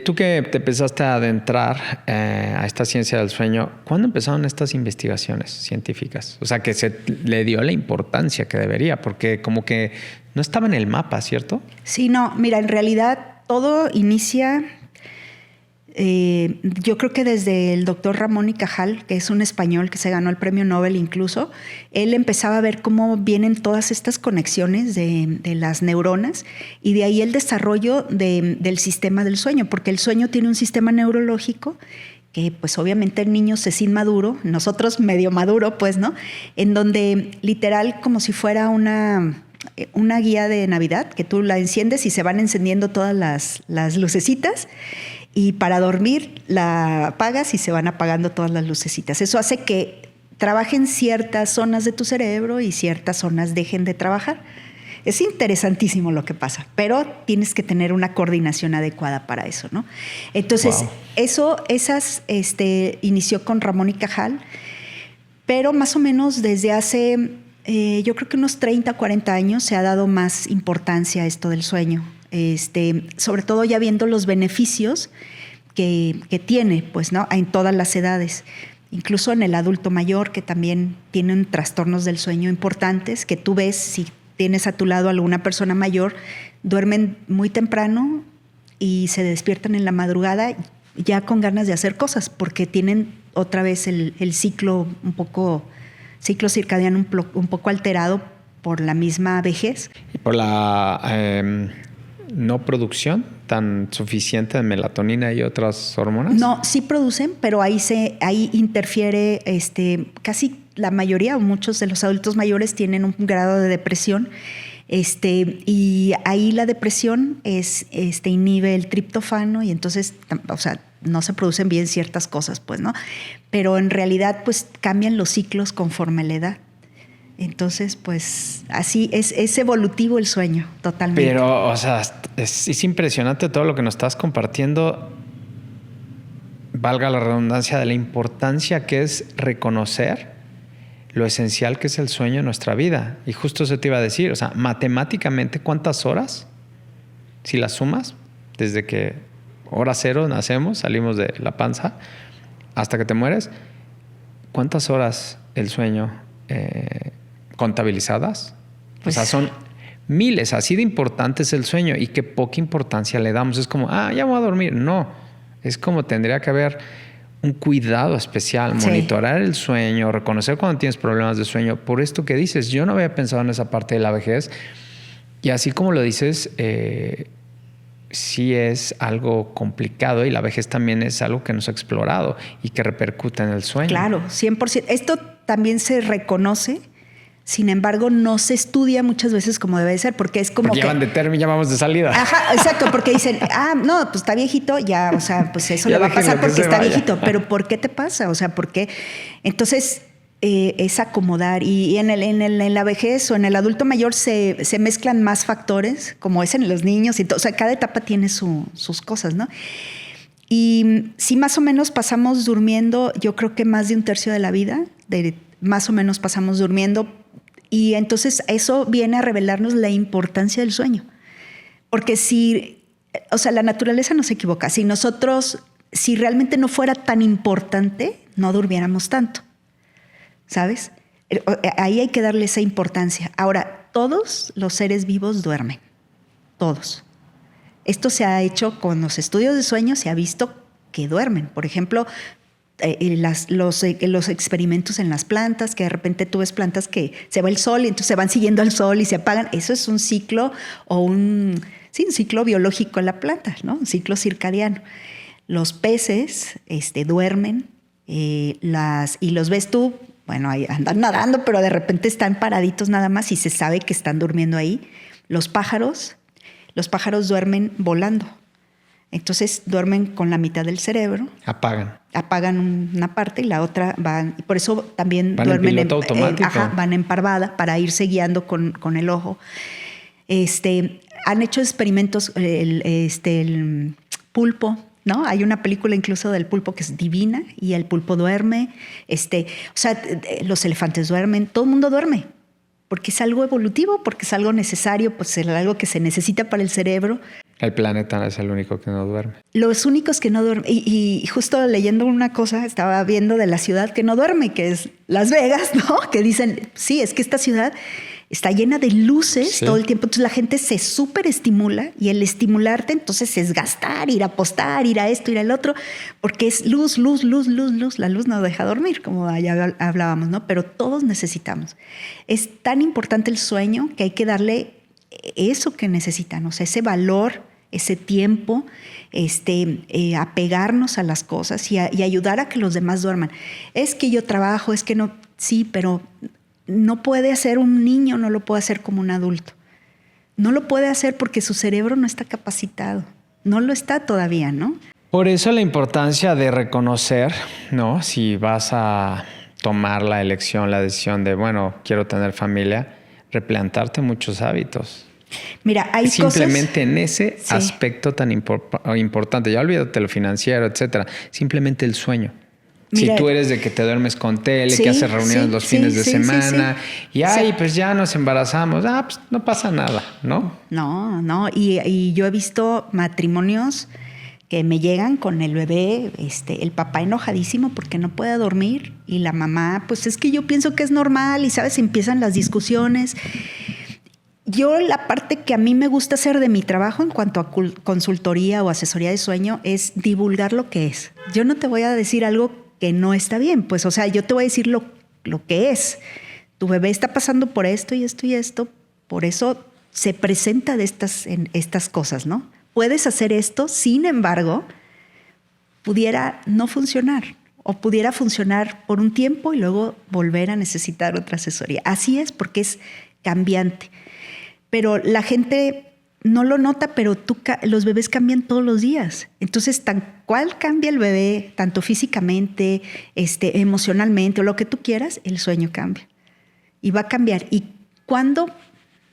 B: Tú que te empezaste a adentrar a esta ciencia del sueño, ¿cuándo empezaron estas investigaciones científicas? O sea, que se le dio la importancia que debería, porque como que no estaba en el mapa, ¿cierto?
A: Sí, no, mira, en realidad todo inicia, yo creo que desde el doctor Ramón y Cajal, que es un español que se ganó el premio Nobel incluso, él empezaba a ver cómo vienen todas estas conexiones de las neuronas y de ahí el desarrollo del sistema del sueño, porque el sueño tiene un sistema neurológico que pues obviamente el niño es inmaduro, nosotros medio maduro pues, ¿no? En donde literal como si fuera una guía de Navidad, que tú la enciendes y se van encendiendo todas las lucecitas. Y para dormir la apagas y se van apagando todas las lucecitas. Eso hace que trabajen ciertas zonas de tu cerebro y ciertas zonas dejen de trabajar. Es interesantísimo lo que pasa, pero tienes que tener una coordinación adecuada para eso, ¿no? Entonces, esas inició con Ramón y Cajal, pero más o menos desde hace, yo creo que unos 30, 40 años se ha dado más importancia a esto del sueño. Sobre todo ya viendo los beneficios que tiene, pues, ¿no? En todas las edades, incluso en el adulto mayor, que también tienen trastornos del sueño importantes, que tú ves, si tienes a tu lado a alguna persona mayor, duermen muy temprano y se despiertan en la madrugada ya con ganas de hacer cosas, porque tienen otra vez el ciclo ciclo circadiano un poco alterado por la misma vejez.
B: Y por la no producción tan suficiente de melatonina y otras hormonas.
A: No, sí producen, pero ahí interfiere casi la mayoría o muchos de los adultos mayores tienen un grado de depresión y ahí la depresión inhibe el triptofano y entonces, o sea, no se producen bien ciertas cosas, pues, ¿no? Pero en realidad, pues, cambian los ciclos conforme la edad. Entonces, pues, así es evolutivo el sueño, totalmente.
B: Pero, o sea, es impresionante todo lo que nos estás compartiendo. Valga la redundancia, de la importancia que es reconocer lo esencial que es el sueño en nuestra vida. Y justo eso te iba a decir, o sea, matemáticamente, ¿cuántas horas? Si las sumas, desde que hora cero nacemos, salimos de la panza, hasta que te mueres, ¿cuántas horas el sueño contabilizadas? Pues, o sea, son miles, así de importante es el sueño y qué poca importancia le damos. Es como, ya voy a dormir. No, es como tendría que haber un cuidado especial, monitorar el sueño, reconocer cuando tienes problemas de sueño. Por esto que dices, yo no había pensado en esa parte de la vejez y así como lo dices, sí es algo complicado y la vejez también es algo que nos ha explorado y que repercute en el sueño.
A: Claro, 100%. Esto también se reconoce, sin embargo, no se estudia muchas veces como debe ser, porque es como
B: porque
A: que...
B: ya van de término, ya vamos de salida.
A: Ajá, exacto, porque dicen, no, pues está viejito, ya, o sea, pues eso le va a pasar porque está viejito. Pero ¿por qué te pasa? O sea, ¿por qué? Entonces, es acomodar. Y en la vejez o en el adulto mayor se mezclan más factores, como es en los niños y todo. O sea, cada etapa tiene sus cosas, ¿no? Y si más o menos pasamos durmiendo, yo creo que más de un tercio de la vida, más o menos pasamos durmiendo. Y entonces eso viene a revelarnos la importancia del sueño. Porque la naturaleza no se equivoca. Si realmente no fuera tan importante, no durmiéramos tanto, ¿sabes? Ahí hay que darle esa importancia. Ahora, todos los seres vivos duermen, todos. Esto se ha hecho con los estudios de sueño, se ha visto que duermen. Por ejemplo, los experimentos en las plantas, que de repente tú ves plantas que se va el sol y entonces se van siguiendo al sol y se apagan. Eso es un ciclo o un ciclo biológico en la planta, ¿no? Un ciclo circadiano. Los peces duermen y los ves tú, bueno, ahí andan nadando, pero de repente están paraditos nada más y se sabe que están durmiendo ahí. Los pájaros duermen volando. Entonces duermen con la mitad del cerebro. Apagan una parte y la otra van. Y por eso también duermen
B: en piloto automático.
A: Van en parvada para irse guiando con el ojo. Han hecho experimentos, el pulpo, ¿no? Hay una película incluso del pulpo que es divina y el pulpo duerme. Los elefantes duermen, todo el mundo duerme. Porque es algo evolutivo, porque es algo necesario, pues es algo que se necesita para el cerebro.
B: El planeta es el único que no duerme.
A: Los únicos que no duermen. Y justo leyendo una cosa, estaba viendo de la ciudad que no duerme, que es Las Vegas, ¿no? Que dicen, sí, es que esta ciudad está llena de luces todo el tiempo. Entonces la gente se súper estimula y el estimularte entonces es gastar, ir a apostar, ir a esto, ir al otro, porque es luz. La luz no deja dormir, como ya hablábamos, ¿no? Pero todos necesitamos. Es tan importante el sueño que hay que darle eso que necesitan, o sea, ese valor, ese tiempo, apegarnos a las cosas y ayudar a que los demás duerman. Es que yo trabajo, es que no, sí, pero no puede hacer un niño, no lo puede hacer como un adulto. No lo puede hacer porque su cerebro no está capacitado, no lo está todavía, ¿no?
B: Por eso la importancia de reconocer, ¿no? Si vas a tomar la elección, la decisión de, bueno, quiero tener familia, replantearte muchos hábitos.
A: Mira, hay
B: simplemente
A: cosas,
B: en ese aspecto tan importante. Ya olvídate lo financiero, etcétera. Simplemente el sueño. Mira, si tú eres de que te duermes con tele, que haces reuniones los fines de semana y pues ya nos embarazamos, pues no pasa nada, ¿no?
A: No. Y yo he visto matrimonios que me llegan con el bebé, el papá enojadísimo porque no puede dormir y la mamá, pues es que yo pienso que es normal y, ¿sabes? Empiezan las discusiones. Yo la parte que a mí me gusta hacer de mi trabajo en cuanto a consultoría o asesoría de sueño es divulgar lo que es. Yo no te voy a decir algo que no está bien, pues, o sea, yo te voy a decir lo que es. Tu bebé está pasando por esto y esto y esto, por eso se presenta en estas cosas, ¿no? Puedes hacer esto, sin embargo, pudiera no funcionar o pudiera funcionar por un tiempo y luego volver a necesitar otra asesoría. Así es, porque es cambiante. Pero la gente no lo nota, pero los bebés cambian todos los días. Entonces, tan cual cambia el bebé, tanto físicamente, emocionalmente o lo que tú quieras, el sueño cambia. Y va a cambiar. Y cuando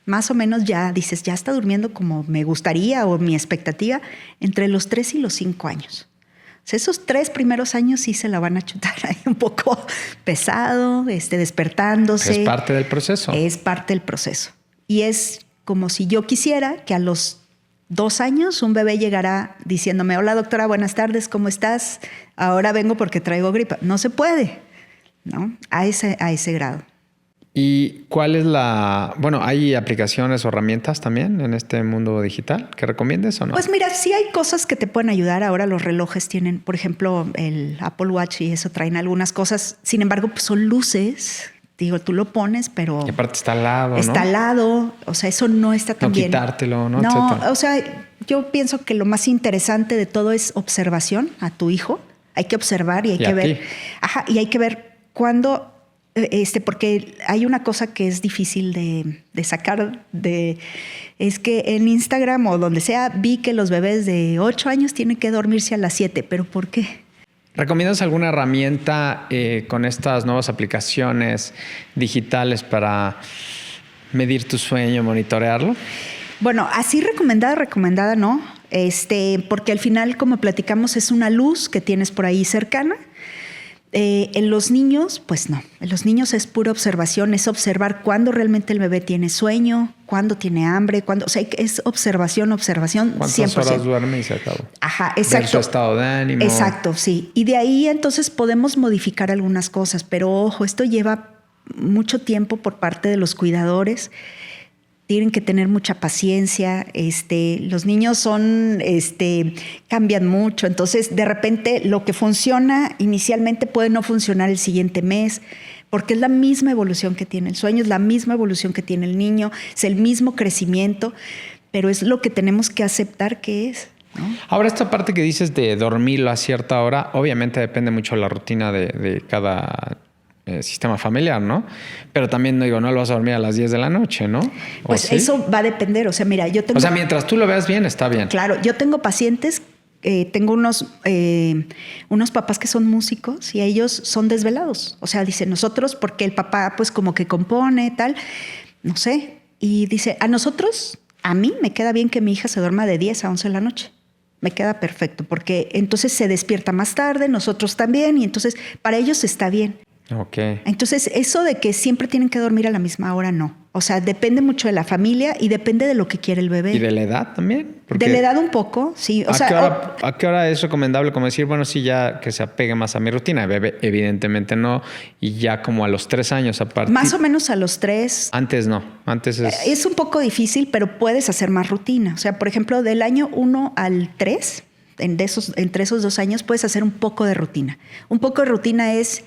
A: más o menos ya dices, ya está durmiendo como me gustaría o mi expectativa, entre los 3 y los 5 años. O sea, esos 3 primeros años sí se la van a chutar ahí un poco pesado, despertándose.
B: Es parte del proceso.
A: Es parte del proceso. Y es como si yo quisiera que a los 2 años un bebé llegara diciéndome, hola doctora, buenas tardes, ¿cómo estás? Ahora vengo porque traigo gripa. No se puede, ¿no? A ese grado.
B: ¿Y cuál es hay aplicaciones o herramientas también en este mundo digital que recomiendes o no?
A: Pues mira, sí hay cosas que te pueden ayudar. Ahora los relojes tienen, por ejemplo, el Apple Watch y eso traen algunas cosas. Sin embargo, pues son luces. Digo, tú lo pones, pero...
B: Y aparte está al lado,
A: Está al lado. O sea, eso no está tan bien.
B: No quitártelo, ¿no?
A: No,
B: etcétera.
A: O sea, yo pienso que lo más interesante de todo es observación a tu hijo. Hay que observar y hay que ver... Ajá, y hay que ver cuándo... porque hay una cosa que es difícil de sacar es que en Instagram o donde sea vi que los bebés de 8 años tienen que dormirse a las 7, ¿pero por qué?
B: ¿Recomiendas alguna herramienta con estas nuevas aplicaciones digitales para medir tu sueño, monitorearlo?
A: Bueno, así recomendada no, porque al final, como platicamos, es una luz que tienes por ahí cercana. En los niños, pues no. En los niños es pura observación, es observar cuándo realmente el bebé tiene sueño, cuándo tiene hambre, cuándo, o sea, es observación, 100%.
B: ¿Cuántas horas duerme y se acabó?
A: Ajá, exacto.
B: Ver su estado de ánimo.
A: Exacto, sí. Y de ahí entonces podemos modificar algunas cosas, pero ojo, esto lleva mucho tiempo por parte de los cuidadores. Tienen que tener mucha paciencia. Los niños cambian mucho. Entonces, de repente, lo que funciona inicialmente puede no funcionar el siguiente mes, porque es la misma evolución que tiene el sueño, es la misma evolución que tiene el niño, es el mismo crecimiento, pero es lo que tenemos que aceptar que es, ¿no?
B: Ahora, esta parte que dices de dormirlo a cierta hora, obviamente depende mucho de la rutina de cada sistema familiar, ¿no? Pero también no lo vas a dormir a las 10 de la noche, ¿no?
A: Pues
B: ¿sí?
A: Eso va a depender. O sea, mira, yo tengo...
B: O sea, mientras tú lo veas bien, está bien.
A: Claro, yo tengo pacientes, tengo unos papás que son músicos y ellos son desvelados. O sea, dicen nosotros, porque el papá pues como que compone, tal, no sé. Y dice, a mí me queda bien que mi hija se duerma de 10 a 11 de la noche. Me queda perfecto, porque entonces se despierta más tarde, nosotros también, y entonces para ellos está bien.
B: Okay.
A: Entonces, eso de que siempre tienen que dormir a la misma hora, no. O sea, depende mucho de la familia y depende de lo que quiere el bebé.
B: ¿Y de la edad también?
A: De la edad un poco, sí.
B: ¿A qué hora es recomendable como decir, bueno, sí, ya que se apegue más a mi rutina? Bebé, evidentemente no. Y ya como a los 3 años a partir...
A: Más o menos a los 3.
B: Antes no. Antes es...
A: Es un poco difícil, pero puedes hacer más rutina. O sea, por ejemplo, del año 1 al 3, entre esos 2 años, puedes hacer un poco de rutina. Un poco de rutina es...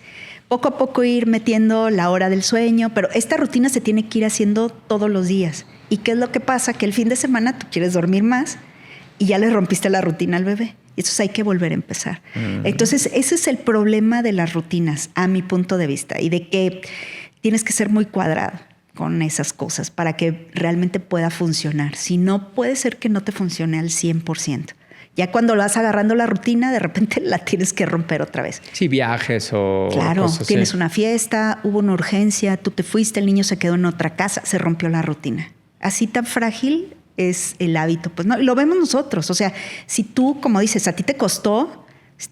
A: poco a poco ir metiendo la hora del sueño, pero esta rutina se tiene que ir haciendo todos los días. ¿Y qué es lo que pasa? Que el fin de semana tú quieres dormir más y ya le rompiste la rutina al bebé. Y entonces hay que volver a empezar. Entonces, ese es el problema de las rutinas, a mi punto de vista, y de que tienes que ser muy cuadrado con esas cosas para que realmente pueda funcionar. Si no, puede ser que no te funcione al 100%. Ya cuando vas agarrando la rutina, de repente la tienes que romper otra vez.
B: Sí, viajes o
A: claro,
B: cosas
A: tienes
B: así.
A: Una fiesta, hubo una urgencia, tú te fuiste, el niño se quedó en otra casa, se rompió la rutina. Así tan frágil es el hábito. Pues no, lo vemos nosotros. O sea, si tú, como dices, a ti te costó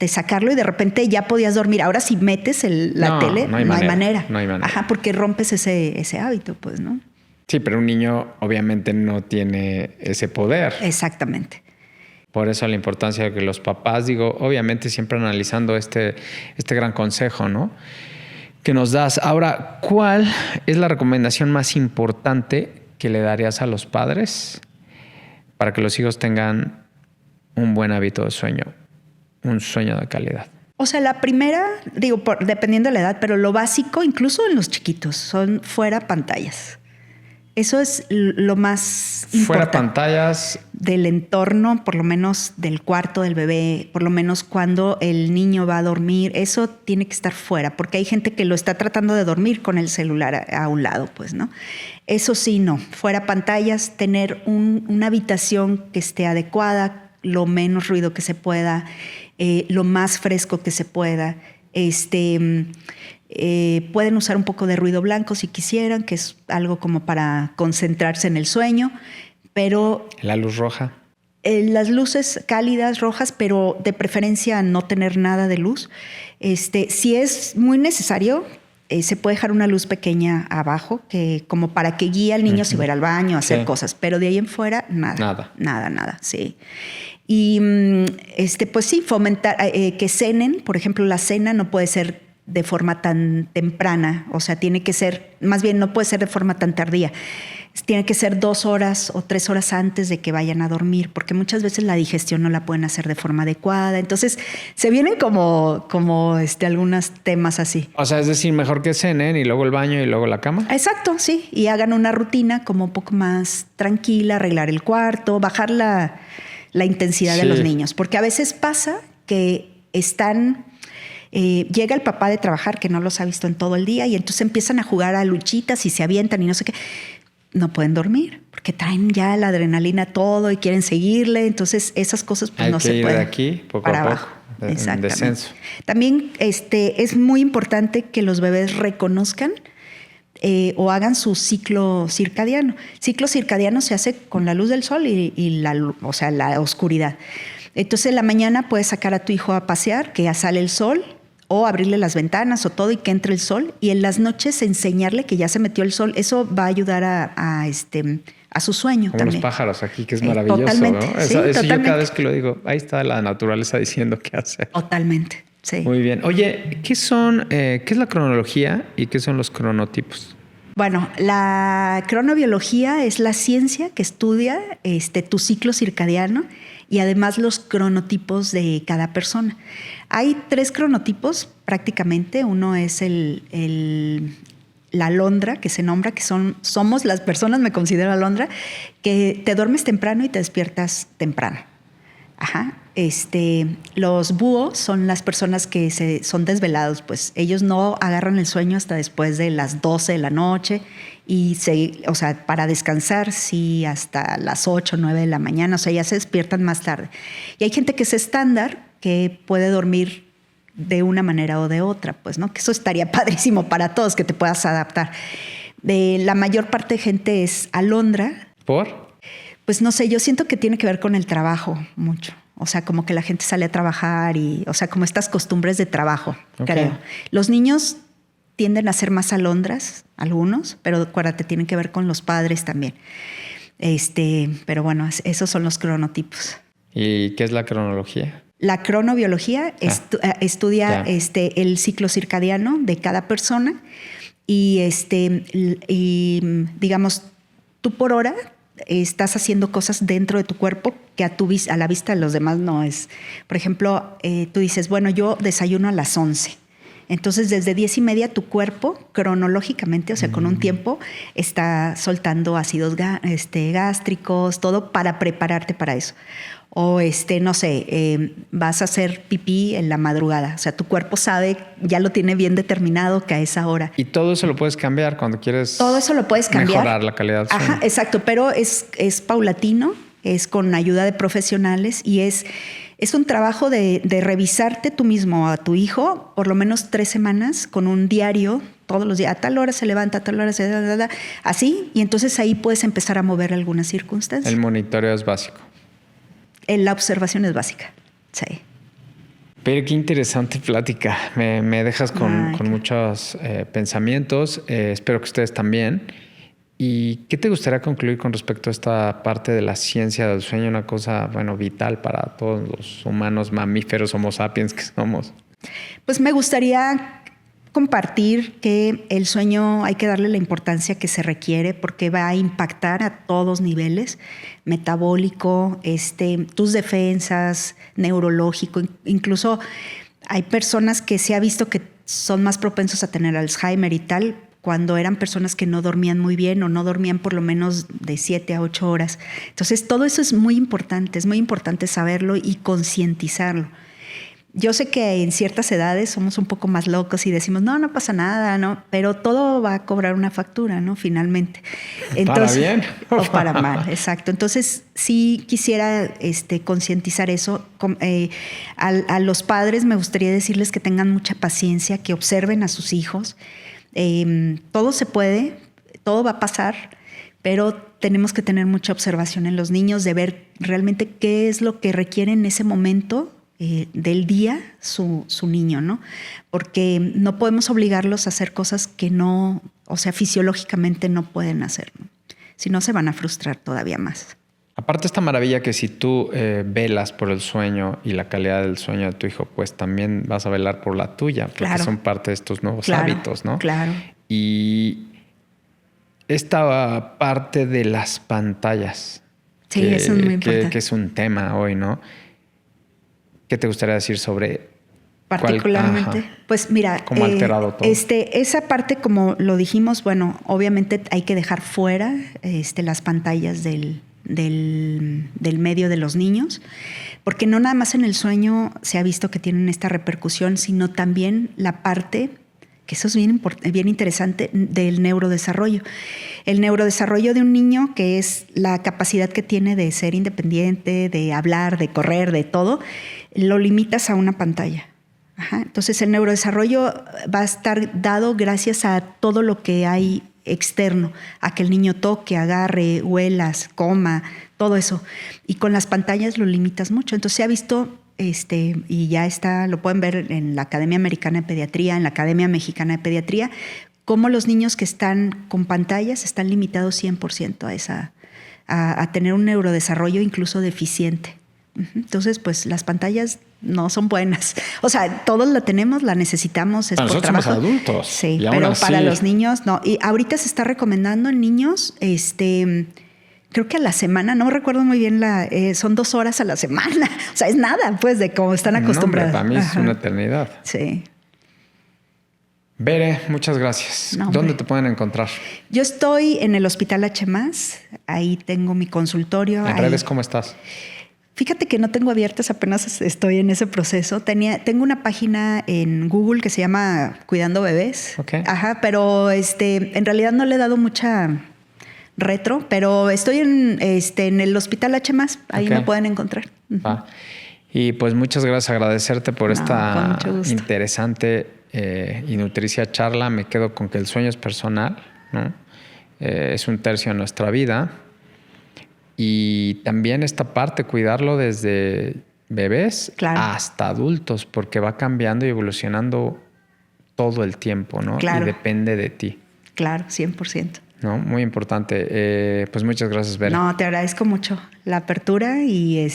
A: sacarlo y de repente ya podías dormir. Ahora si metes la tele, no hay manera.
B: No hay manera.
A: Ajá, porque rompes ese hábito, pues, ¿no?
B: Sí, pero un niño obviamente no tiene ese poder.
A: Exactamente.
B: Por eso la importancia de que los papás, obviamente siempre analizando este gran consejo, ¿no? Que nos das. Ahora, ¿cuál es la recomendación más importante que le darías a los padres para que los hijos tengan un buen hábito de sueño, un sueño de calidad?
A: O sea, la primera, dependiendo de la edad, pero lo básico, incluso en los chiquitos, son fuera pantallas. Eso es lo más importante.
B: Fuera pantallas.
A: Del entorno, por lo menos del cuarto del bebé, por lo menos cuando el niño va a dormir, eso tiene que estar fuera, porque hay gente que lo está tratando de dormir con el celular a un lado, pues, ¿no? Eso sí, no. Fuera pantallas, tener una habitación que esté adecuada, lo menos ruido que se pueda, lo más fresco que se pueda. Pueden usar un poco de ruido blanco si quisieran, que es algo como para concentrarse en el sueño, pero...
B: ¿La luz roja?
A: Las luces cálidas, rojas, pero de preferencia no tener nada de luz. Si es muy necesario, se puede dejar una luz pequeña abajo, como para que guíe al niño si va a ir al baño, a hacer cosas, pero de ahí en fuera, nada. Nada, sí. Y pues sí, fomentar que cenen. Por ejemplo, la cena no puede ser de forma tan temprana, o sea, tiene que ser, más bien no puede ser de forma tan tardía. Tiene que ser 2 horas o 3 horas antes de que vayan a dormir, porque muchas veces la digestión no la pueden hacer de forma adecuada. Entonces, se vienen como algunos temas así.
B: O sea, es decir, mejor que cenen y luego el baño y luego la cama.
A: Exacto, sí. Y hagan una rutina como un poco más tranquila, arreglar el cuarto, bajar la intensidad de los niños. Porque a veces pasa que llega el papá de trabajar que no los ha visto en todo el día y entonces empiezan a jugar a luchitas y se avientan y no sé qué. No pueden dormir porque traen ya la adrenalina todo y quieren seguirle. Entonces esas cosas pues no se pueden.
B: Hay que ir de aquí poco
A: para
B: a poco.
A: Abajo.
B: En descenso.
A: También es muy importante que los bebés reconozcan o hagan su ciclo circadiano. Ciclo circadiano se hace con la luz del sol y la oscuridad. Entonces en la mañana puedes sacar a tu hijo a pasear, que ya sale el sol, o abrirle las ventanas o todo y que entre el sol, y en las noches enseñarle que ya se metió el sol. Eso va a ayudar a su sueño.
B: Como
A: también.
B: Los pájaros aquí, que es maravilloso,
A: totalmente,
B: ¿no?
A: sí,
B: Eso
A: totalmente.
B: yo cada vez que lo digo, ahí está la naturaleza diciendo qué hacer.
A: Totalmente, sí.
B: Muy bien. Oye, ¿qué es la cronología y qué son los cronotipos?
A: Bueno, la cronobiología es la ciencia que estudia tu ciclo circadiano y además los cronotipos de cada persona. Hay 3 cronotipos prácticamente. Uno es la alondra, que se nombra, que somos las personas, me considero alondra, que te duermes temprano y te despiertas temprano. Ajá. Los búhos son las personas que son desvelados, pues ellos no agarran el sueño hasta después de las 12 de la noche y para descansar sí hasta las 8 o 9 de la mañana, o sea, ya se despiertan más tarde. Y hay gente que es estándar, que puede dormir de una manera o de otra, pues, ¿no? Que eso estaría padrísimo para todos, que te puedas adaptar. La mayor parte de gente es alondra.
B: ¿Por?
A: Pues no sé, yo siento que tiene que ver con el trabajo mucho. O sea, como que la gente sale a trabajar como estas costumbres de trabajo, creo. Los niños tienden a ser más alondras, algunos, pero acuérdate, tienen que ver con los padres también. Pero bueno, esos son los cronotipos.
B: ¿Y qué es la cronología?
A: La cronobiología estudia el ciclo circadiano de cada persona y digamos, tú por hora estás haciendo cosas dentro de tu cuerpo que a la vista de los demás no es. Por ejemplo, tú dices, bueno, yo desayuno a las 11. Entonces, desde 10:30 tu cuerpo, cronológicamente, o sea, con un tiempo, está soltando ácidos gástricos, todo para prepararte para eso. O, no sé, vas a hacer pipí en la madrugada. O sea, tu cuerpo sabe, ya lo tiene bien determinado que a esa hora.
B: Y todo eso lo puedes cambiar cuando quieres.
A: Todo eso lo puedes cambiar.
B: Mejorar la calidad del sueño.
A: Ajá, exacto, pero es paulatino, es con ayuda de profesionales y es un trabajo de revisarte tú mismo a tu hijo por lo menos 3 semanas con un diario, todos los días. A tal hora se levanta, a tal hora se... así, y entonces ahí puedes empezar a mover algunas circunstancias.
B: El monitoreo es básico.
A: La observación es básica, sí.
B: Pero qué interesante plática. Me dejas con muchos pensamientos. Espero que ustedes también. ¿Y qué te gustaría concluir con respecto a esta parte de la ciencia del sueño? Una cosa, vital para todos los humanos, mamíferos, homo sapiens que somos.
A: Pues me gustaría compartir que el sueño hay que darle la importancia que se requiere porque va a impactar a todos niveles, metabólico, tus defensas, neurológico. Incluso hay personas que se ha visto que son más propensos a tener Alzheimer y tal cuando eran personas que no dormían muy bien o no dormían por lo menos de 7 a 8 horas. Entonces todo eso es muy importante saberlo y concientizarlo. Yo sé que en ciertas edades somos un poco más locos y decimos, no pasa nada, ¿no? Pero todo va a cobrar una factura, ¿no? Finalmente. Entonces,
B: ¿para bien?
A: O para mal, exacto. Entonces, sí quisiera concientizar eso. A los padres me gustaría decirles que tengan mucha paciencia, que observen a sus hijos. Todo se puede, todo va a pasar, pero tenemos que tener mucha observación en los niños, de ver realmente qué es lo que requiere en ese momento del día su niño, ¿no? Porque no podemos obligarlos a hacer cosas que no, o sea, fisiológicamente no pueden hacer, ¿no? Si no, se van a frustrar todavía más.
B: Aparte esta maravilla que si tú velas por el sueño y la calidad del sueño de tu hijo, pues también vas a velar por la tuya, porque son parte de estos nuevos hábitos, ¿no?
A: Claro.
B: Y esta parte de las pantallas,
A: sí, eso es muy importante.
B: Que es un tema hoy, ¿no? ¿Qué te gustaría decir sobre
A: particularmente? Pues mira,
B: ¿cómo ha alterado todo?
A: Esa parte, como lo dijimos, bueno, obviamente hay que dejar fuera las pantallas del medio de los niños, porque no nada más en el sueño se ha visto que tienen esta repercusión, sino también la parte, que eso es bien interesante, del neurodesarrollo. El neurodesarrollo de un niño, que es la capacidad que tiene de ser independiente, de hablar, de correr, de todo, lo limitas a una pantalla. Ajá. Entonces el neurodesarrollo va a estar dado gracias a todo lo que hay externo, a que el niño toque, agarre, huelas, coma, todo eso. Y con las pantallas lo limitas mucho. Entonces se ha visto y ya está, lo pueden ver en la Academia Americana de Pediatría, en la Academia Mexicana de Pediatría, cómo los niños que están con pantallas están limitados 100% a tener un neurodesarrollo incluso deficiente. Entonces, pues las pantallas no son buenas. O sea, todos la tenemos, la necesitamos, es por trabajo.
B: Nosotros somos adultos.
A: Sí, pero para los niños no. Y ahorita se está recomendando en niños, creo que a la semana, no recuerdo muy bien, son 2 horas a la semana. O sea, es nada, pues, de cómo están acostumbrados.
B: No, hombre, para mí es una eternidad.
A: Sí.
B: Bere, muchas gracias.
A: No,
B: ¿Dónde te pueden encontrar?
A: Yo estoy en el Hospital H+, ahí tengo mi consultorio.
B: ¿En redes cómo estás?
A: Fíjate que no tengo abiertas, apenas estoy en ese proceso. Tengo una página en Google que se llama Cuidando Bebés.
B: Okay.
A: Ajá, pero en realidad no le he dado mucha retro, pero estoy en el Hospital H+, ahí me pueden encontrar.
B: Va. Y pues muchas gracias, agradecerte por esta interesante y nutricia charla. Me quedo con que el sueño es personal, ¿no? Es 1/3 de nuestra vida. Y también esta parte, cuidarlo desde bebés hasta adultos, porque va cambiando y evolucionando todo el tiempo, ¿no? Claro. Y depende de ti.
A: Claro, 100%.
B: ¿No? Muy importante. Pues muchas gracias, Bere.
A: No, te agradezco mucho la apertura y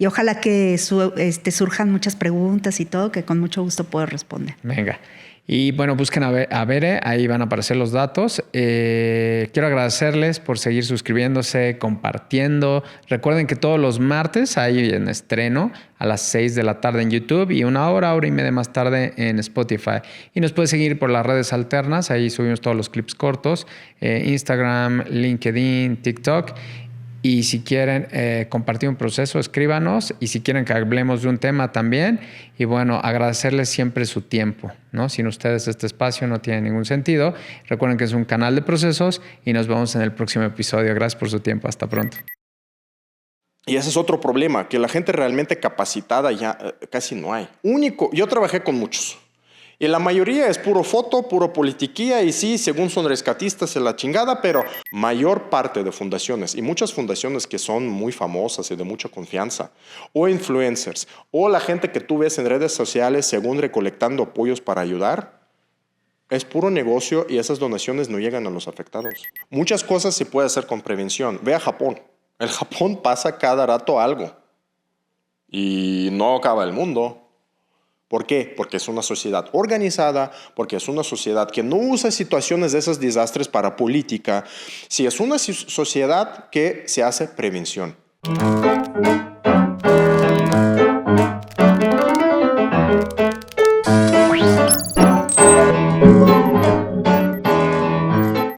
A: ojalá que surjan muchas preguntas y todo, que con mucho gusto puedo responder.
B: Venga. Y bueno, busquen a Bere, ahí van a aparecer los datos. Quiero agradecerles por seguir suscribiéndose, compartiendo. Recuerden que todos los martes hay en estreno a las 6 de la tarde en YouTube y 1 hora y media más tarde en Spotify. Y nos pueden seguir por las redes alternas, ahí subimos todos los clips cortos, Instagram, LinkedIn, TikTok. Y si quieren compartir un proceso, escríbanos. Y si quieren que hablemos de un tema también. Y bueno, agradecerles siempre su tiempo, ¿no? Sin ustedes este espacio no tiene ningún sentido. Recuerden que es un canal de procesos y nos vemos en el próximo episodio. Gracias por su tiempo. Hasta pronto.
C: Y ese es otro problema, que la gente realmente capacitada ya casi no hay. Yo trabajé con muchos. Y la mayoría es puro foto, puro politiquía y sí, según son rescatistas en la chingada, pero mayor parte de fundaciones y muchas fundaciones que son muy famosas y de mucha confianza, o influencers, o la gente que tú ves en redes sociales según recolectando apoyos para ayudar, es puro negocio y esas donaciones no llegan a los afectados. Muchas cosas se puede hacer con prevención. Ve a Japón. En Japón pasa cada rato algo y no acaba el mundo. ¿Por qué? Porque es una sociedad organizada, porque es una sociedad que no usa situaciones de esos desastres para política. Sí, es una sociedad que se hace prevención.